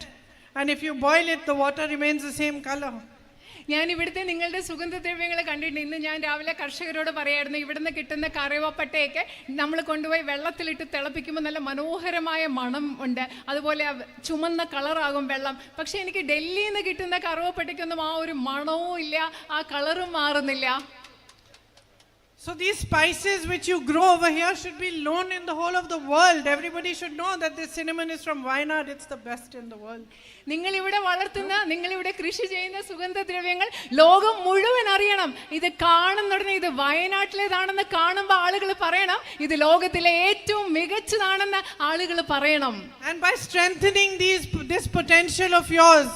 And if you boil it, the water remains the same color. ഞാൻ ഇവിടുത്തെ നിങ്ങളുടെ സുഗന്ധദ്രവ്യങ്ങൾ കണ്ടിട്ടുണ്ട്. ഇന്ന് ഞാൻ രാവിലെ കർഷകരോട് പറയായിരുന്നു, ഇവിടുന്ന് കിട്ടുന്ന കറിവേപ്പട്ടയൊക്കെ നമ്മൾ കൊണ്ടുപോയി വെള്ളത്തിലിട്ട് തിളപ്പിക്കുമ്പോൾ നല്ല മനോഹരമായ മണം ഉണ്ട്, അതുപോലെ ചുമന്ന കളറാകും വെള്ളം. പക്ഷെ എനിക്ക് ഡൽഹിയിൽ നിന്ന് കിട്ടുന്ന കറിവേപ്പട്ടയ്ക്കൊന്നും ആ ഒരു മണവും ഇല്ല, ആ കളറും മാറുന്നില്ല. So these spices which you grow over here should be known in the whole of the world. Everybody should know that this cinnamon is from Wayanad. It's the best in the world. നിങ്ങൾ ഇവിടെ വളർത്തുന്ന, നിങ്ങൾ ഇവിടെ കൃഷി ചെയ്യുന്ന സുഗന്ധദ്രവ്യങ്ങൾ ലോകം മുഴുവൻ അറിയണം. ഇത് കാണുന്നുടനെ ഇത് വയനാട്ടിലേതാണെന്ന് കാണുമ്പോൾ ആളുകൾ പറയണം, ഇത് ലോകത്തിലെ ഏറ്റവും മികച്ചതാണെന്ന് ആളുകൾ പറയണം. And by strengthening this potential of yours,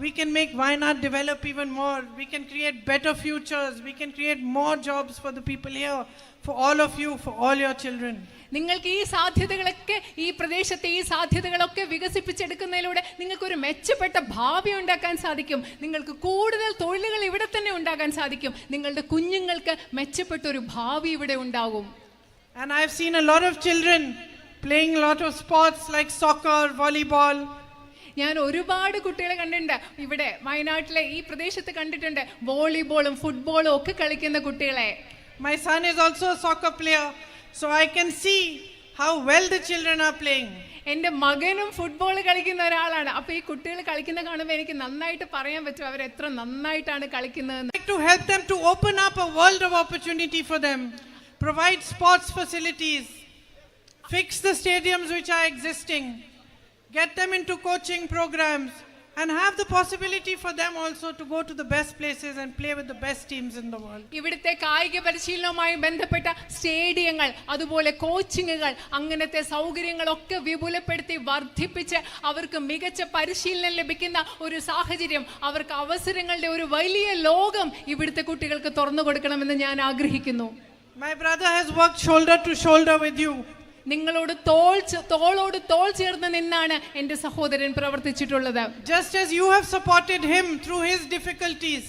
we can make Wayanad develop even more. We can create better futures. We can create more jobs for the people here, for all of you, for all your children. നിങ്ങൾക്ക് ഈ സാധ്യതകളൊക്കെ, ഈ പ്രദേശത്തെ ഈ സാധ്യതകളൊക്കെ വികസിപ്പിച്ചെടുക്കുന്നതിലൂടെ നിങ്ങൾക്കൊരു മെച്ചപ്പെട്ട ഭാവി ഉണ്ടാക്കാൻ സാധിക്കും. നിങ്ങൾക്ക് കൂടുതൽ തൊഴിലുകൾ ഇവിടെ തന്നെ ഉണ്ടാക്കാൻ സാധിക്കും. നിങ്ങളുടെ കുഞ്ഞുങ്ങൾക്ക് മെച്ചപ്പെട്ട ഒരു ഭാവി ഇവിടെ ഉണ്ടാകും. And I have seen a lot of children playing a lot of sports like soccer, volleyball. ഞാൻ ഒരുപാട് കുട്ടികളെ കണ്ടിട്ടുണ്ട്, ഇവിടെ വയനാട്ടിലെ ഈ പ്രദേശത്ത് കണ്ടിട്ടുണ്ട്, വോളിബോളും ഫുട്ബോളും ഒക്കെ കളിക്കുന്ന കുട്ടികളെ. My son is also a soccer player, so I can see how well the children are playing. എൻ്റെ മകനും ഫുട്ബോൾ കളിക്കുന്ന ഒരാളാണ്. അപ്പോൾ ഈ കുട്ടികൾ കളിക്കുന്ന കാണുമ്പോൾ എനിക്ക് നന്നായിട്ട് പറയാൻ പറ്റും അവർ എത്ര നന്നായിട്ടാണ് കളിക്കുന്നതെന്ന്. I'd like to help them to open up a world of opportunity for them, provide sports facilities, fix the stadiums which are existing, get them into coaching programs, and have the possibility for them also to go to the best places and play with the best teams in the world. ഇവിടുത്തെ കായിക പരിശീലനവുമായി ബന്ധപ്പെട്ട സ്റ്റേഡിയങ്ങൾ, അതുപോലെ കോച്ചിങ്ങുകൾ, അങ്ങനത്തെ സൗകര്യങ്ങളൊക്കെ വിപുലപ്പെടുത്തി വർദ്ധിപ്പിച്ച് അവർക്ക് മികച്ച പരിശീലനം ലഭിക്കുന്ന ഒരു സാഹചര്യം, അവർക്ക് അവസരങ്ങളുടെ ഒരു വലിയ ലോകം ഇവിടുത്തെ കുട്ടികൾക്ക് തുറന്നു കൊടുക്കണമെന്ന് ഞാൻ ആഗ്രഹിക്കുന്നു. My brother has worked shoulder to shoulder with you. നിങ്ങളോട് തോളോട് തോൾ ചേർന്ന് നിന്നാണ് എൻ്റെ സഹോദരൻ പ്രവർത്തിച്ചിട്ടുള്ളത്. Just as you have supported him through his difficulties,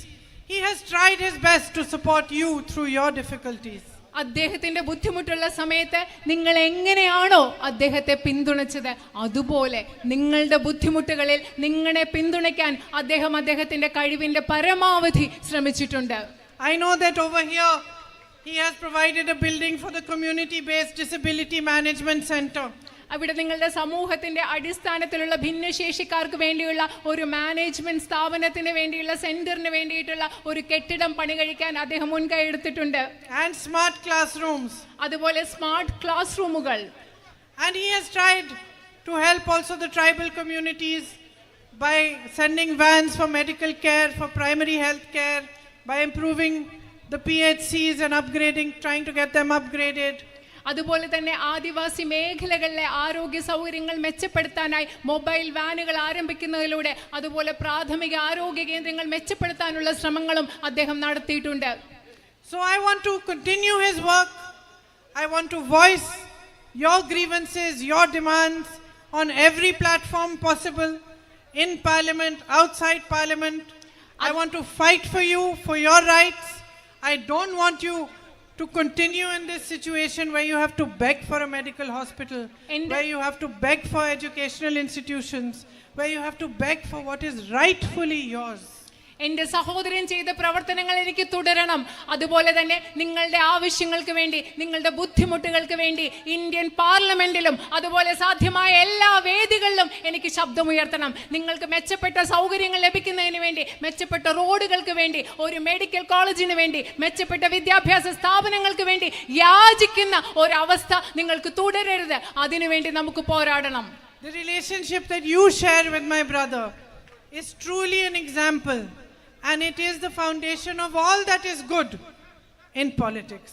he has tried his best to support you through your difficulties. അദ്ദേഹത്തിന്റെ ബുദ്ധിമുട്ടുള്ള സമയത്ത് നിങ്ങൾ എങ്ങനെയാണോ അദ്ദേഹത്തെ പിന്തുണച്ചത്, അതുപോലെ നിങ്ങളുടെ ബുദ്ധിമുട്ടുകളിൽ നിങ്ങളെ പിന്തുണയ്ക്കാൻ അദ്ദേഹം അദ്ദേഹത്തിന്റെ കഴിവിന്റെ പരമാവധി ശ്രമിച്ചിട്ടുണ്ട്. I know that over here he has provided a building for the community-based disability management center. അവിടെ നിങ്ങളുടെ സമൂഹത്തിന്റെ അടിസ്ഥാനത്തിലുള്ള ഭിന്നശേഷിക്കാർക്ക് വേണ്ടിയുള്ള ഒരു മാനേജ്മെന്റ് സ്ഥാപനത്തിന് വേണ്ടിയുള്ള സെന്ററിന് വേണ്ടിയിട്ടുള്ള ഒരു കെട്ടിടം പണി കഴിക്കാൻ അദ്ദേഹം മുൻകൈ എടുത്തിട്ടുണ്ട്. And smart classrooms. അതുപോലെ സ്മാർട്ട് ക്ലാസ് റൂമുകൾ. And he has tried to help also the tribal communities by sending vans for medical care, for primary health care, by improving the PHCs and upgrading, trying to get them upgraded. അതുപോലെ തന്നെ ആദിവാസി മേഖലകളിലെ ആരോഗ്യ സൗകര്യങ്ങൾ മെച്ചപ്പെടുത്താനായി mobile വാനുകൾ ആരംഭിക്കുന്നതിലൂടെ, അതുപോലെ പ്രാഥമിക ആരോഗ്യ കേന്ദ്രങ്ങൾ മെച്ചപ്പെടുത്താനുള്ള ശ്രമങ്ങളും അദ്ദേഹം നടത്തിയിട്ടുണ്ട്. So I want to continue his work. I want to voice your grievances, your demands on every platform possible, in parliament, outside parliament. I want to fight for you, for your rights. I don't want you to continue in this situation where you have to beg for a medical hospital, where you have to beg for educational institutions, where you have to beg for what is rightfully yours. എന്റെ സഹോദരൻ ചെയ്ത പ്രവർത്തനങ്ങൾ എനിക്ക് തുടരണം. അതുപോലെ തന്നെ നിങ്ങളുടെ ആവശ്യങ്ങൾക്ക് വേണ്ടി, നിങ്ങളുടെ ബുദ്ധിമുട്ടുകൾക്ക് വേണ്ടി ഇന്ത്യൻ പാർലമെന്റിലും അതുപോലെ സാധ്യമായ എല്ലാ വേദികളിലും എനിക്ക് ശബ്ദമുയർത്തണം. നിങ്ങൾക്ക് മെച്ചപ്പെട്ട സൗകര്യങ്ങൾ ലഭിക്കുന്നതിന് വേണ്ടി, മെച്ചപ്പെട്ട റോഡുകൾക്ക് വേണ്ടി, ഒരു മെഡിക്കൽ കോളേജിന് വേണ്ടി, മെച്ചപ്പെട്ട വിദ്യാഭ്യാസ സ്ഥാപനങ്ങൾക്ക് വേണ്ടി യാചിക്കുന്ന ഒരവസ്ഥ നിങ്ങൾക്ക് തുടരരുത്. അതിനുവേണ്ടി നമുക്ക് പോരാടണം. The relationship that you share with my brother is truly an example, and it is the foundation of all that is good in politics.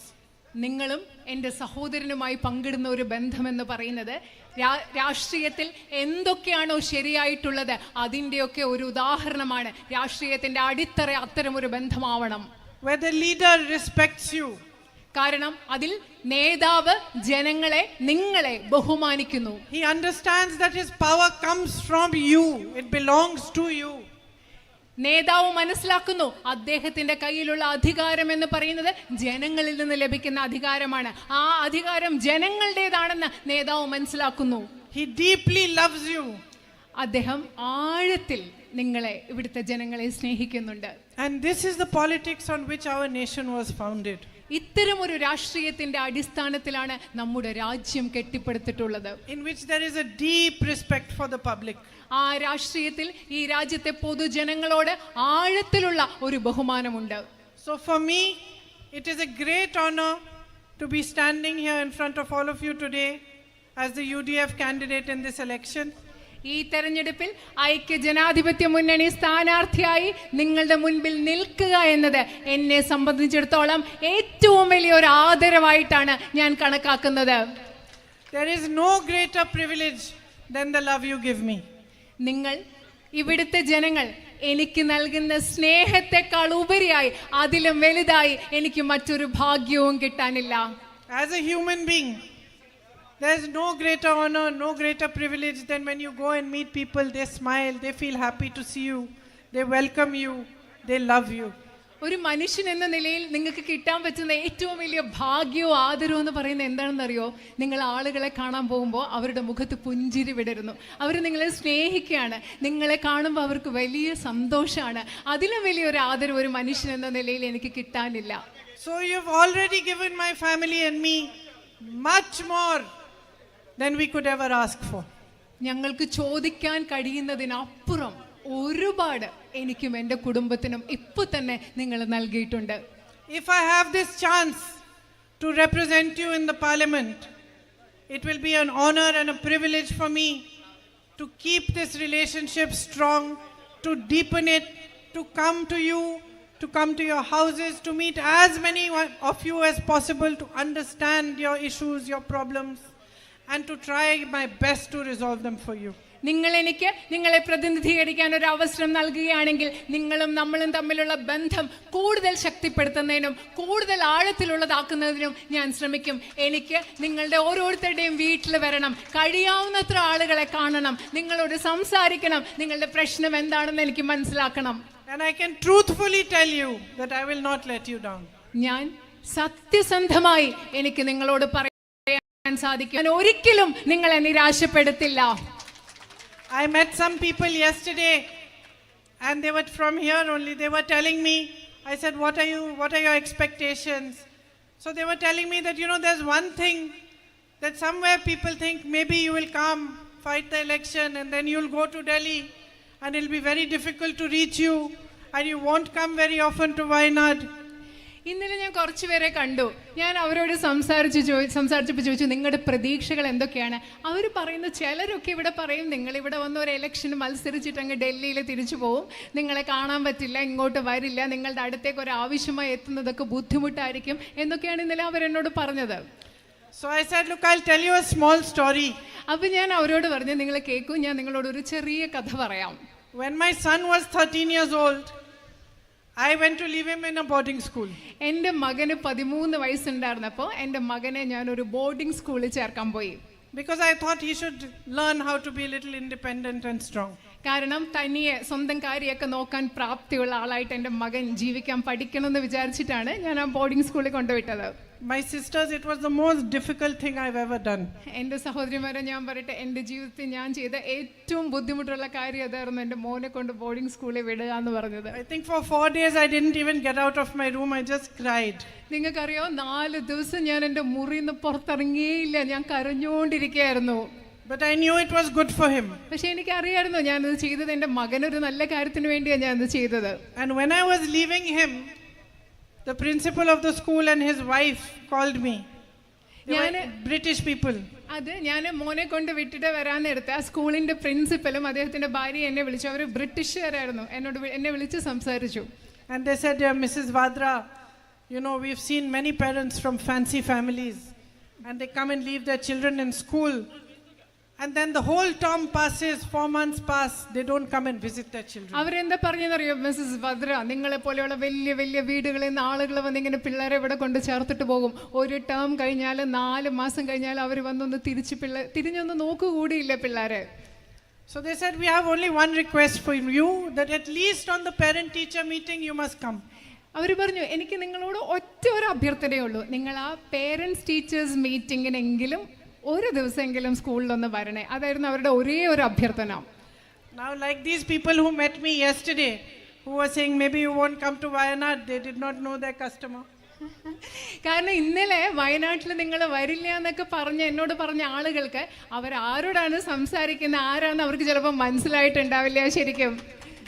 നിങ്ങളും എൻ്റെ സഹോദരനുമായി പങ്കിടുന്ന ഒരു ബന്ധമെന്ന് പറയുന്നത് രാഷ്ട്രീയത്തിൽ എന്തൊക്കെയാണോ ശരിയായിട്ടുള്ളത് അതിൻ്റെയൊക്കെ ഒരു ഉദാഹരണമാണ്. രാഷ്ട്രീയത്തിൻ്റെ അടിത്തറ അത്തരം ഒരു ബന്ധമാവണം. Where the leader respects you. കാരണം അതിൽ നേതാവ് ജനങ്ങളെ, നിങ്ങളെ ബഹുമാനിക്കുന്നു. He understands that his power comes from you. It belongs to you. നേതാവ് മനസ്സിലാക്കുന്നു അദ്ദേഹത്തിന്റെ കയ്യിലുള്ള അധികാരം എന്ന് പറയുന്നത് ജനങ്ങളിൽ നിന്ന് ലഭിക്കുന്ന അധികാരമാണ്. ആ അധികാരം ജനങ്ങളുടേതാണെന്ന് നേതാവ് മനസ്സിലാക്കുന്നു. He deeply loves you. അദ്ദേഹം ആഴത്തിൽ നിങ്ങളെ, ഇവിടുത്തെ ജനങ്ങളെ സ്നേഹിക്കുന്നുണ്ട്. And this is the politics on which our nation was founded. ഇത്തരം ഒരു രാഷ്ട്രീയത്തിന്റെ അടിസ്ഥാനത്തിലാണ് നമ്മുടെ രാജ്യം കെട്ടിപ്പടുത്തിട്ടുള്ളത്. In which there is a deep respect for the public. ആ രാഷ്ട്രീയത്തിൽ ഈ രാജ്യത്തെ പൊതുജനങ്ങളോട് ആഴത്തിലുള്ള ഒരു ബഹുമാനമുണ്ട്. So for me, it is a great honor to be standing here in front of all of you today as the UDF candidate in this election. ഈ തെരഞ്ഞെടുപ്പിൽ ഐക്യ ജനാധിപത്യ മുന്നണി സ്ഥാനാർത്ഥിയായി നിങ്ങളുടെ മുൻപിൽ നിൽക്കുക എന്നത് എന്നെ സംബന്ധിച്ചിടത്തോളം ഏറ്റവും വലിയൊരു ആദരവായിട്ടാണ് ഞാൻ കണക്കാക്കുന്നത്. There is no greater privilege than the love you give me. നിങ്ങൾ, ഇവിടുത്തെ ജനങ്ങൾ എനിക്ക് നൽകുന്ന സ്നേഹത്തെക്കാൾ ഉപരിയായി, അതിലും വലുതായി എനിക്ക് മറ്റൊരു ഭാഗ്യവും കിട്ടാനില്ല. As a human being, there is no greater honor, no greater privilege than when you go and meet people, they smile, they feel happy to see you, they welcome you, they love you. ഒരു മനുഷ്യൻ എന്ന നിലയിൽ നിങ്ങൾക്ക് കിട്ടാൻ പറ്റുന്ന ഏറ്റവും വലിയ ഭാഗ്യവും ആദരവും എന്ന് പറയുന്നത് എന്താണെന്നറിയോ? നിങ്ങൾ ആളുകളെ കാണാൻ പോകുമ്പോൾ അവരുടെ മുഖത്ത് പുഞ്ചിരി വിടരുന്നു. അവർ നിങ്ങളെ സ്നേഹിക്കുകയാണ്. നിങ്ങളെ കാണുമ്പോൾ അവർക്ക് വലിയ സന്തോഷമാണ്. അതിലും വലിയൊരു ആദരവ് ഒരു മനുഷ്യൻ എന്ന നിലയിൽ എനിക്ക് കിട്ടാനില്ല. So you've already given my family and me much more than we could ever ask for. ഞങ്ങൾക്ക് ചോദിക്കാൻ കഴിയുന്നതിനപ്പുറം ഒരുപാട് എനിക്കും എൻ്റെ കുടുംബത്തിനും ഇപ്പോൾ തന്നെ നിങ്ങൾ നൽകിയിട്ടുണ്ട്. If I have this chance to represent you in the parliament, it will be an honor and a privilege for me to keep this relationship strong, to deepen it, to come to you, to come to your houses, to meet as many of you as possible, to understand your issues, your problems, and to try my best to resolve them for you. നിങ്ങളെ പ്രതിനിധീകരിക്കാൻ ഒരു അവസരം നൽകുകയാണെങ്കിൽ നിങ്ങളും നമ്മളും തമ്മിലുള്ള ബന്ധം കൂടുതൽ ശക്തിപ്പെടുത്തുന്നതിനും കൂടുതൽ ആഴത്തിലുള്ളതാക്കുന്നതിനും ഞാൻ ശ്രമിക്കും. എനിക്ക് നിങ്ങളുടെ ഓരോരുത്തരുടെയും വീട്ടിൽ വരണം, കഴിയാവുന്നത്ര ആളുകളെ കാണണം, നിങ്ങളോട് സംസാരിക്കണം, നിങ്ങളുടെ പ്രശ്നം എന്താണെന്ന് എനിക്ക് മനസ്സിലാക്കണം. And I can truthfully tell you that I will not let you down. ഞാൻ സത്യസന്ധമായി എനിക്ക് നിങ്ങളോട് പറയാൻ സാധിക്കും, ഞാൻ ഒരിക്കലും നിങ്ങളെ നിരാശപ്പെടുത്തില്ല. I met some people yesterday and they were from here only. They were telling me, I said, what are your expectations? So they were telling me that, there's one thing that somewhere people think maybe you will come, fight the election, and then you'll go to Delhi and it'll be very difficult to reach you and you won't come very often to Wayanad. ഇന്നലെ ഞാൻ കുറച്ച് പേരെ കണ്ടു. ഞാൻ അവരോട് സംസാരിച്ചപ്പോൾ ചോദിച്ചു, നിങ്ങളുടെ പ്രതീക്ഷകൾ എന്തൊക്കെയാണ്? അവർ പറയുന്നു, ചിലരൊക്കെ ഇവിടെ പറയും നിങ്ങളിവിടെ വന്ന ഒരു ഇലക്ഷന് മത്സരിച്ചിട്ട് അങ്ങ് ഡൽഹിയിൽ തിരിച്ചു പോവും, നിങ്ങളെ കാണാൻ പറ്റില്ല, ഇങ്ങോട്ട് വരില്ല, നിങ്ങളുടെ അടുത്തേക്ക് ഒരു ആവശ്യമായി എത്തുന്നതൊക്കെ ബുദ്ധിമുട്ടായിരിക്കും എന്നൊക്കെയാണ് ഇന്നലെ അവരെന്നോട് പറഞ്ഞത്. So I said, look, I'll tell you a small story. അപ്പോൾ ഞാൻ അവരോട് പറഞ്ഞു, നിങ്ങൾ കേൾക്കൂ, ഞാൻ നിങ്ങളോട് ഒരു ചെറിയ കഥ പറയാം. When my son was 13 years old, I went to leave him in a boarding school. എൻ്റെ മകന് 13 വയസ്സുണ്ടായിരുന്നപ്പോൾ എൻ്റെ മകനെ ഞാൻ ഒരു ബോർഡിംഗ് സ്കൂളിൽ ചേർക്കാൻ പോയി. Because I thought he should learn how to be a little independent and strong. കാരണം തനിയെ സ്വന്തം കാര്യമൊക്കെ നോക്കാൻ പ്രാപ്തിയുള്ള ആളായിട്ട് എൻ്റെ മകൻ ജീവിക്കാൻ പഠിക്കണമെന്ന് വിചാരിച്ചിട്ടാണ് ഞാൻ ആ ബോർഡിംഗ് സ്കൂളിൽ കൊണ്ടുവിട്ടത്. My sisters, it was the most difficult thing I've ever done. എൻ്റെ സഹോദരിമാരെ ഞാൻ പറയട്ടെ, എൻ്റെ ജീവിതത്തിൽ ഞാൻ ചെയ്ത ഏറ്റവും ബുദ്ധിമുട്ടുള്ള കാര്യം അതായിരുന്നു എൻ്റെ മോനെ കൊണ്ട് ബോർഡിംഗ് സ്കൂളിൽ വിടുക എന്ന് പറഞ്ഞത്. I think for 4 days I didn't even get out of my room. I just cried. നിങ്ങൾക്കറിയോ, 4 ദിവസം ഞാൻ എൻ്റെ മുറിയിൽ നിന്ന് പുറത്തിറങ്ങിയില്ല, ഞാൻ കരഞ്ഞുകൊണ്ടിരിക്കുകയായിരുന്നു. But I knew it was good for him. പക്ഷെ എനിക്കറിയായിരുന്നു ഞാനത് ചെയ്തത് എൻ്റെ മകനൊരു നല്ല കാര്യത്തിന് വേണ്ടിയാണ് ഞാനത് ചെയ്തത്. And when I was leaving him, the principal of the school and his wife called me. They were British people. അത് ഞാൻ മോനെ കൊണ്ട് വിട്ടിട്ട് വരാൻ നേരത്തെ ആ സ്കൂളിന്റെ പ്രിൻസിപ്പലും അദ്ദേഹത്തിന്റെ ഭാര്യ എന്നെ വിളിച്ചു. അവർ ബ്രിട്ടീഷുകാരായിരുന്നു. എന്നെ വിളിച്ച് സംസാരിച്ചു. And they said, Mrs. Vadra, you know, we've seen many parents from fancy families and they come and leave their children in school. And then the whole term passes, 4 months pass, they don't come and visit their children. അവരെന്താ പറഞ്ഞെന്നറിയോ Mrs Bhadra, നിങ്ങളെ പോലെയുള്ള വലിയ വലിയ വീടുകളിൽ നിന്ന് ആളുകൾ വന്ന് ഇങ്ങനെ പിള്ളേരെ ഇവിടെ കൊണ്ട് ചേർത്തിട്ട് പോകും. ഒരു ടേം കഴിഞ്ഞാൽ 4 മാസം കഴിഞ്ഞാൽ അവർ വന്നൊന്ന് തിരിഞ്ഞൊന്ന് നോക്കുകൂടിയില്ല പിള്ളേരെ. So they said, we have only one request for you, that at least on the parent teacher meeting you must come. അവർ പറഞ്ഞു, എനിക്ക് നിങ്ങളോട് ഒറ്റ ഒരു അഭ്യർത്ഥനയേ ഉള്ളൂ, നിങ്ങൾ ആ പേരൻസ് ടീച്ചേഴ്സ് മീറ്റിങ്ങിനെങ്കിലും ഒരു ദിവസമെങ്കിലും സ്കൂളിലൊന്ന് വരണേ. അതായിരുന്നു അവരുടെ ഒരേ ഒരു അഭ്യർത്ഥന. Now like these people who met me yesterday, who were saying maybe you won't come to Wayanad, they did not know their customer. കാരണം ഇന്നലെ വയനാട്ടിൽ നിങ്ങൾ വരില്ല എന്നൊക്കെ എന്നോട് പറഞ്ഞ ആളുകൾക്ക് അവരാരോടാണ് സംസാരിക്കുന്നത്, ആരാന്ന് അവർക്ക് ചിലപ്പോൾ മനസ്സിലായിട്ടുണ്ടാവില്ല ശരിക്കും.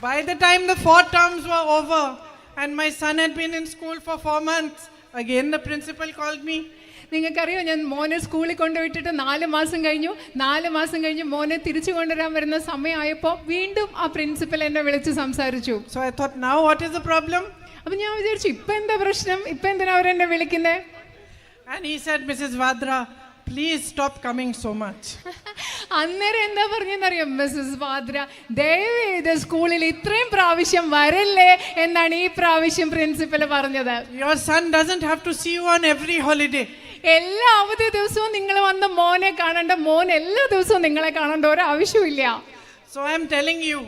By the time the 4 terms were over and my son had been in school for 4 months, again the principal called me. നിങ്ങൾക്കറിയോ, ഞാൻ മോനെ സ്കൂളിൽ കൊണ്ടുവിട്ടിട്ട് 4 മാസം കഴിഞ്ഞു. 4 മാസം കഴിഞ്ഞ് മോനെ തിരിച്ചു കൊണ്ടുവരാൻ വരുന്ന സമയമായപ്പോൾ വീണ്ടും ആ പ്രിൻസിപ്പൽ എന്നെ വിളിച്ച് സംസാരിച്ചു. So I thought, now what is the problem? അപ്പം ഞാൻ വിചാരിച്ചു, ഇപ്പം എന്താ പ്രശ്നം, ഇപ്പം എന്തിനാ അവരെന്നെ വിളിക്കുന്നത്? And he said, Mrs. Vadra, please stop coming so much. അന്നേരം എന്താ പറഞ്ഞെന്നറിയാം മിസ്സസ് വാദ്ര, ദയവേത് സ്കൂളിൽ ഇത്രയും പ്രാവശ്യം വരല്ലേ എന്നാണ് ഈ പ്രാവശ്യം പ്രിൻസിപ്പൽ പറഞ്ഞത്. Your son doesn't have to see you on every holiday. എല്ലാ അവധി ദിവസവും നിങ്ങൾ വന്ന് മോനെ കാണണ്ട, മോൻ എല്ലാ ദിവസവും നിങ്ങളെ കാണേണ്ട ഒരു ആവശ്യമില്ല. So I am telling you,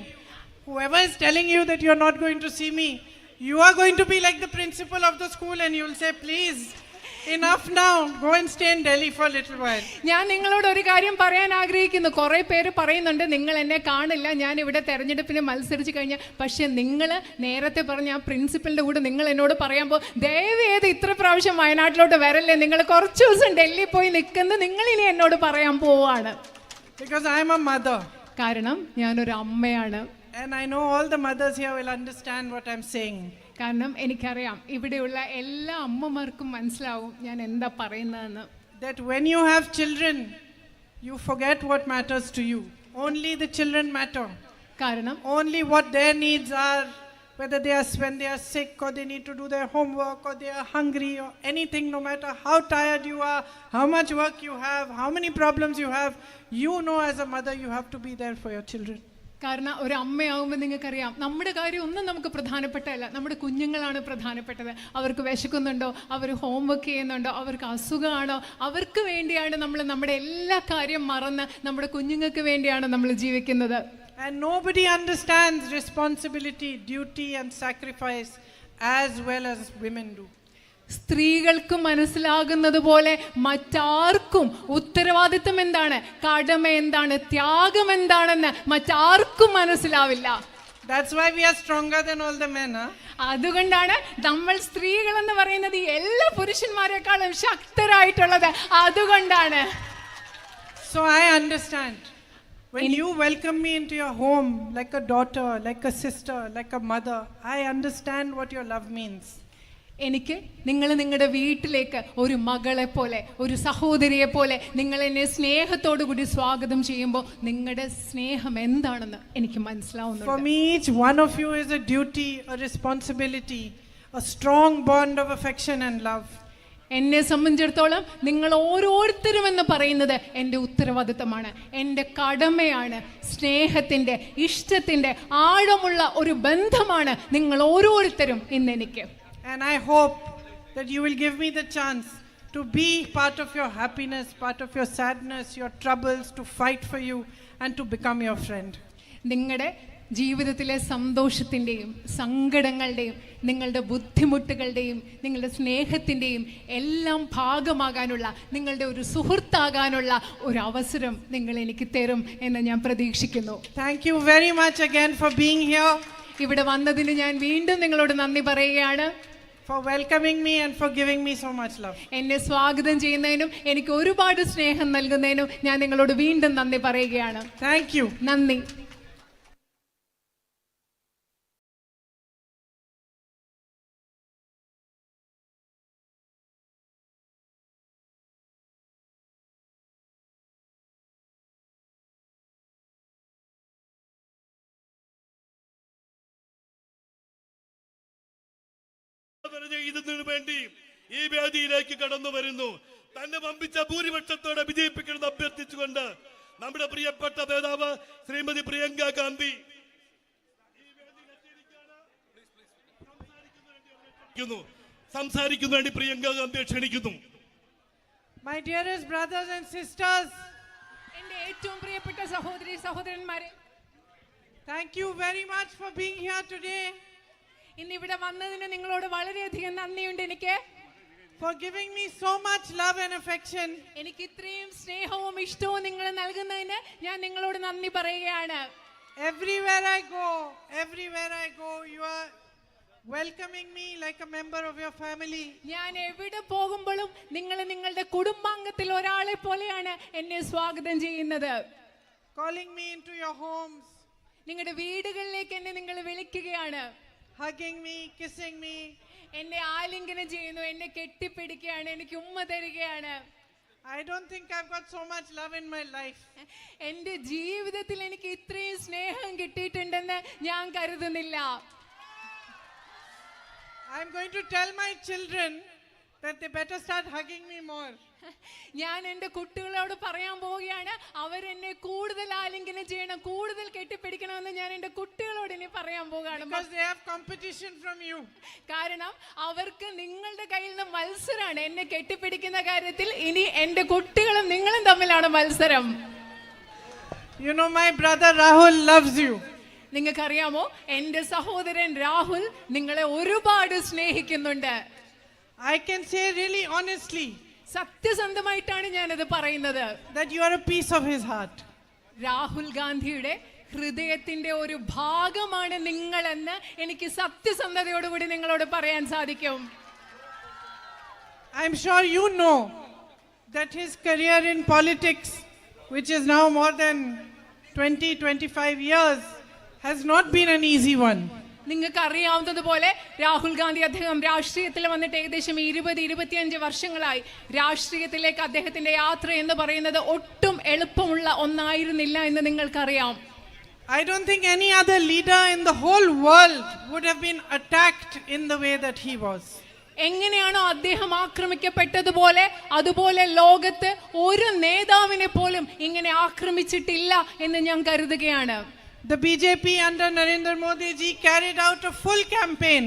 whoever is telling you that you are not going to see me, you are going to be like the principal of the school and you will say, please, enough now, go and stay in Delhi for a little while. ഞാൻ നിങ്ങളോട് ഒരു കാര്യം പറയാൻ ആഗ്രഹിക്കുന്നു. കുറേ പേര് പറയുന്നുണ്ട് നിങ്ങൾ എന്നെ കാണില്ല, ഞാൻ ഇവിടെ തെരഞ്ഞെടുപ്പിന് മത്സരിച്ച് കഴിഞ്ഞാൽ. പക്ഷെ നിങ്ങൾ നേരത്തെ പറഞ്ഞ ആ പ്രിൻസിപ്പലിന്റെ കൂടെ നിങ്ങൾ എന്നോട് പറയുമ്പോൾ ദയവേത് ഇത്ര പ്രാവശ്യം വയനാട്ടിലോട്ട് വരല്ലേ, നിങ്ങൾ കുറച്ച് ദിവസം ഡൽഹി പോയി നിൽക്കുന്നത് നിങ്ങൾ ഇനി എന്നോട് പറയാൻ പോവാണ്. Because I am a mother. കാരണം ഞാനൊരു അമ്മയാണ്. And I know all the mothers here will understand what I'm saying. കാരണം എനിക്കറിയാം ഇവിടെയുള്ള എല്ലാ അമ്മമാർക്കും മനസ്സിലാവും ഞാൻ എന്താ പറയുന്നതെന്ന്. That when you have children, you forget what matters to you. Only the children matter. കാരണം Only what their needs are, whether when they are sick or they need to do their homework or they are hungry or anything, no matter how tired you are, how much work you have, how many problems you have, you know as a mother you have to be there for your children. കാരണം ഒരു അമ്മയാവുമ്പോൾ നിങ്ങൾക്കറിയാം നമ്മുടെ കാര്യം ഒന്നും നമുക്ക് പ്രധാനപ്പെട്ടതല്ല, നമ്മുടെ കുഞ്ഞുങ്ങളാണ് പ്രധാനപ്പെട്ടത്. അവർക്ക് വിശക്കുന്നുണ്ടോ, അവർ ഹോംവർക്ക് ചെയ്യുന്നുണ്ടോ, അവർക്ക് അസുഖമാണോ, അവർക്ക് വേണ്ടിയാണ് നമ്മൾ നമ്മുടെ എല്ലാ കാര്യം മറന്ന് നമ്മുടെ കുഞ്ഞുങ്ങൾക്ക് വേണ്ടിയാണ് നമ്മൾ ജീവിക്കുന്നത്. And nobody understands responsibility, duty and sacrifice as well as women do. സ്ത്രീകൾക്ക് മനസ്സിലാകുന്നത് പോലെ മറ്റാർക്കും ഉത്തരവാദിത്വം എന്താണ്, കടമ എന്താണ്, ത്യാഗം എന്താണെന്ന് മറ്റാർക്കും മനസ്സിലാവില്ല. That's why we are stronger than all the men, huh? അതുകൊണ്ടാണ് നമ്മൾ സ്ത്രീകൾ എന്ന് പറയുന്നത് എല്ലാ പുരുഷന്മാരെക്കാളും ശക്തരായിട്ടുള്ളത്. അതുകൊണ്ടാണ്. So I understand. When you welcome me into your home like a daughter, like a sister, like a mother, I understand what your love means. എനിക്ക് നിങ്ങൾ നിങ്ങളുടെ വീട്ടിലേക്ക് ഒരു മകളെ പോലെ, ഒരു സഹോദരിയെ പോലെ നിങ്ങൾ എന്നെ സ്നേഹത്തോടു കൂടി സ്വാഗതം ചെയ്യുമ്പോൾ നിങ്ങളുടെ സ്നേഹം എന്താണെന്ന് എനിക്ക് മനസ്സിലാവുന്നുണ്ട്. For me, each one of you is a duty, a responsibility, a strong bond of affection and love. എന്നെ സംബന്ധിച്ചിടത്തോളം നിങ്ങൾ ഓരോരുത്തരും എന്ന് പറയുന്നത് എൻ്റെ ഉത്തരവാദിത്തമാണ്, എൻ്റെ കടമയാണ്. സ്നേഹത്തിൻ്റെ, ഇഷ്ടത്തിൻ്റെ ആഴമുള്ള ഒരു ബന്ധമാണ് നിങ്ങൾ ഓരോരുത്തരും ഇന്നെനിക്ക്. And I hope that you will give me the chance to be part of your happiness, part of your sadness, your troubles, to fight for you and to become your friend. നിങ്ങളുടെ ജീവിതത്തിലെ സന്തോഷത്തിൻ്റെയും സങ്കടങ്ങളുടെയും നിങ്ങളുടെ ബുദ്ധിമുട്ടുകളുടെയും നിങ്ങളുടെ സ്നേഹത്തിൻ്റെയും എല്ലാം ഭാഗമാകാനുള്ള, നിങ്ങളുടെ ഒരു സുഹൃത്താകാനുള്ള ഒരു അവസരം നിങ്ങൾ എനിക്ക് തരും എന്ന് ഞാൻ പ്രതീക്ഷിക്കുന്നു. Thank you very much again for being here, ഇവിടെ വന്നതിന് ഞാൻ വീണ്ടും നിങ്ങളോട് നന്ദി പറയുകയാണ്. for welcoming me and for giving me so much love. എന്നെ സ്വാഗതം ചെയ്യുന്നതിനും എനിക്ക് ഒരുപാട് സ്നേഹം നൽകുന്നതിനും ഞാൻ നിങ്ങളോട് വീണ്ടും നന്ദി പറയുകയാണ്. Thank you. നന്ദി. ഇതിനു വേണ്ടി ഈ വേദിയിലേക്ക് കടന്നു വരുന്നു. തന്നെ വമ്പിച്ച ഭൂരിപക്ഷത്തോടെ വിജയിപ്പിക്കണമെന്ന് അഭ്യർത്ഥിച്ചുകൊണ്ട് നമ്മുടെ പ്രിയപ്പെട്ട നേതാവ് ശ്രീമതി പ്രിയങ്ക ഗാന്ധി സംസാരിക്കുന്ന വേണ്ടി പ്രിയങ്ക ഗാന്ധിയെ ക്ഷണിക്കുന്നു. My dearest brothers and sisters, എൻ്റെ ഏറ്റവും പ്രിയപ്പെട്ട സഹോദരി സഹോദരന്മാരെ, thank you very much for being here today, ഇന്ന് ഇവിടെ വന്നതിന് നിങ്ങളോട് വളരെയധികം നന്ദിയുണ്ട്. എനിക്ക് for giving me so much love and affection. എനിക്ക് ഇത്രയും സ്നേഹവും ഇഷ്ടവും നിങ്ങൾ നൽകുന്നതിന് ഞാൻ നിങ്ങളോട് നന്ദി പറയുകയാണ്. Everywhere I go, you are welcoming me like a member of your family. ഞാൻ എവിടെ പോകുമ്പോഴും നിങ്ങൾ നിങ്ങളുടെ കുടുംബാംഗത്തിൽ ഒരാളെ പോലെയാണ് എന്നെ സ്വാഗതം ചെയ്യുന്നത്. Calling me into your homes, നിങ്ങളുടെ വീടുകളിലേക്ക് എന്നെ നിങ്ങൾ വിളിക്കുകയാണ്. hugging me, kissing me. എന്നെ ആലിംഗനം ചെയ്യുന്നു, എന്നെ കെട്ടിപ്പിടിക്കുകയാണ്, എനിക്ക് ഉമ്മ തരികയാണ്. I don't think I've got so much love in my life. എൻ്റെ ജീവിതത്തിൽ എനിക്ക് ഇത്രയും സ്നേഹം കിട്ടിയിട്ടുണ്ടെന്ന് ഞാൻ കരുതുന്നില്ല. I'm going to tell my children that they better start hugging me more. ഞാൻ എൻ്റെ കുട്ടികളോട് പറയാൻ പോവുകയാണ്, അവരെന്നെ കൂടുതൽ ആലിംഗനം ചെയ്യണം, കൂടുതൽ കെട്ടിപ്പിടിക്കണമെന്ന് ഞാൻ എൻ്റെ കുട്ടികളോട് ഇനി പറയാൻ പോവുകയാണ്. Because they have competition from you. കാരണം അവർക്ക് നിങ്ങളുടെ കയ്യിൽ നിന്ന് മത്സരമാണ്. എന്നെ കെട്ടിപ്പിടിക്കുന്ന കാര്യത്തിൽ ഇനി എൻ്റെ കുട്ടികളും നിങ്ങളും തമ്മിലാണ് മത്സരം. You know, my brother Rahul loves you. നിങ്ങൾക്കറിയാമോ, എൻ്റെ സഹോദരൻ രാഹുൽ നിങ്ങളെ ഒരുപാട് സ്നേഹിക്കുന്നുണ്ട്. I can say really honestly സത്യസന്ധമായിട്ടാണ് ഞാനത് പറയുന്നത്. that you are a piece of his heart. Rahul ഗാന്ധിയുടെ ഹൃദയത്തിന്റെ ഒരു ഭാഗമാണ് നിങ്ങളെന്ന് എനിക്ക് സത്യസന്ധതയോടുകൂടി നിങ്ങളോട് പറയാൻ സാധിക്കും. I'm sure you know that his career in politics, which is now more than 20-25 years, has not been an easy one. നിങ്ങൾക്ക് അറിയാവുന്നതുപോലെ രാഹുൽ ഗാന്ധി അദ്ദേഹം രാഷ്ട്രീയത്തിൽ വന്നിട്ട് ഏകദേശം 20-25 വർഷങ്ങളായി. രാഷ്ട്രീയത്തിലേക്ക് അദ്ദേഹത്തിന്റെ യാത്ര എന്ന് പറയുന്നത് ഒട്ടും എളുപ്പമുള്ള ഒന്നായിരുന്നില്ല എന്ന് നിങ്ങൾക്കറിയാം. I don't think any other leader in the whole world would have been attacked in the way that he was. എങ്ങനെയാണോ അദ്ദേഹം ആക്രമിക്കപ്പെട്ടതുപോലെ അതുപോലെ ലോകത്ത് ഒരു നേതാവിനെ പോലും ഇങ്ങനെ ആക്രമിച്ചിട്ടില്ല എന്ന് ഞാൻ കരുതുകയാണ്. The BJP under Narendra Modi ji carried out a full campaign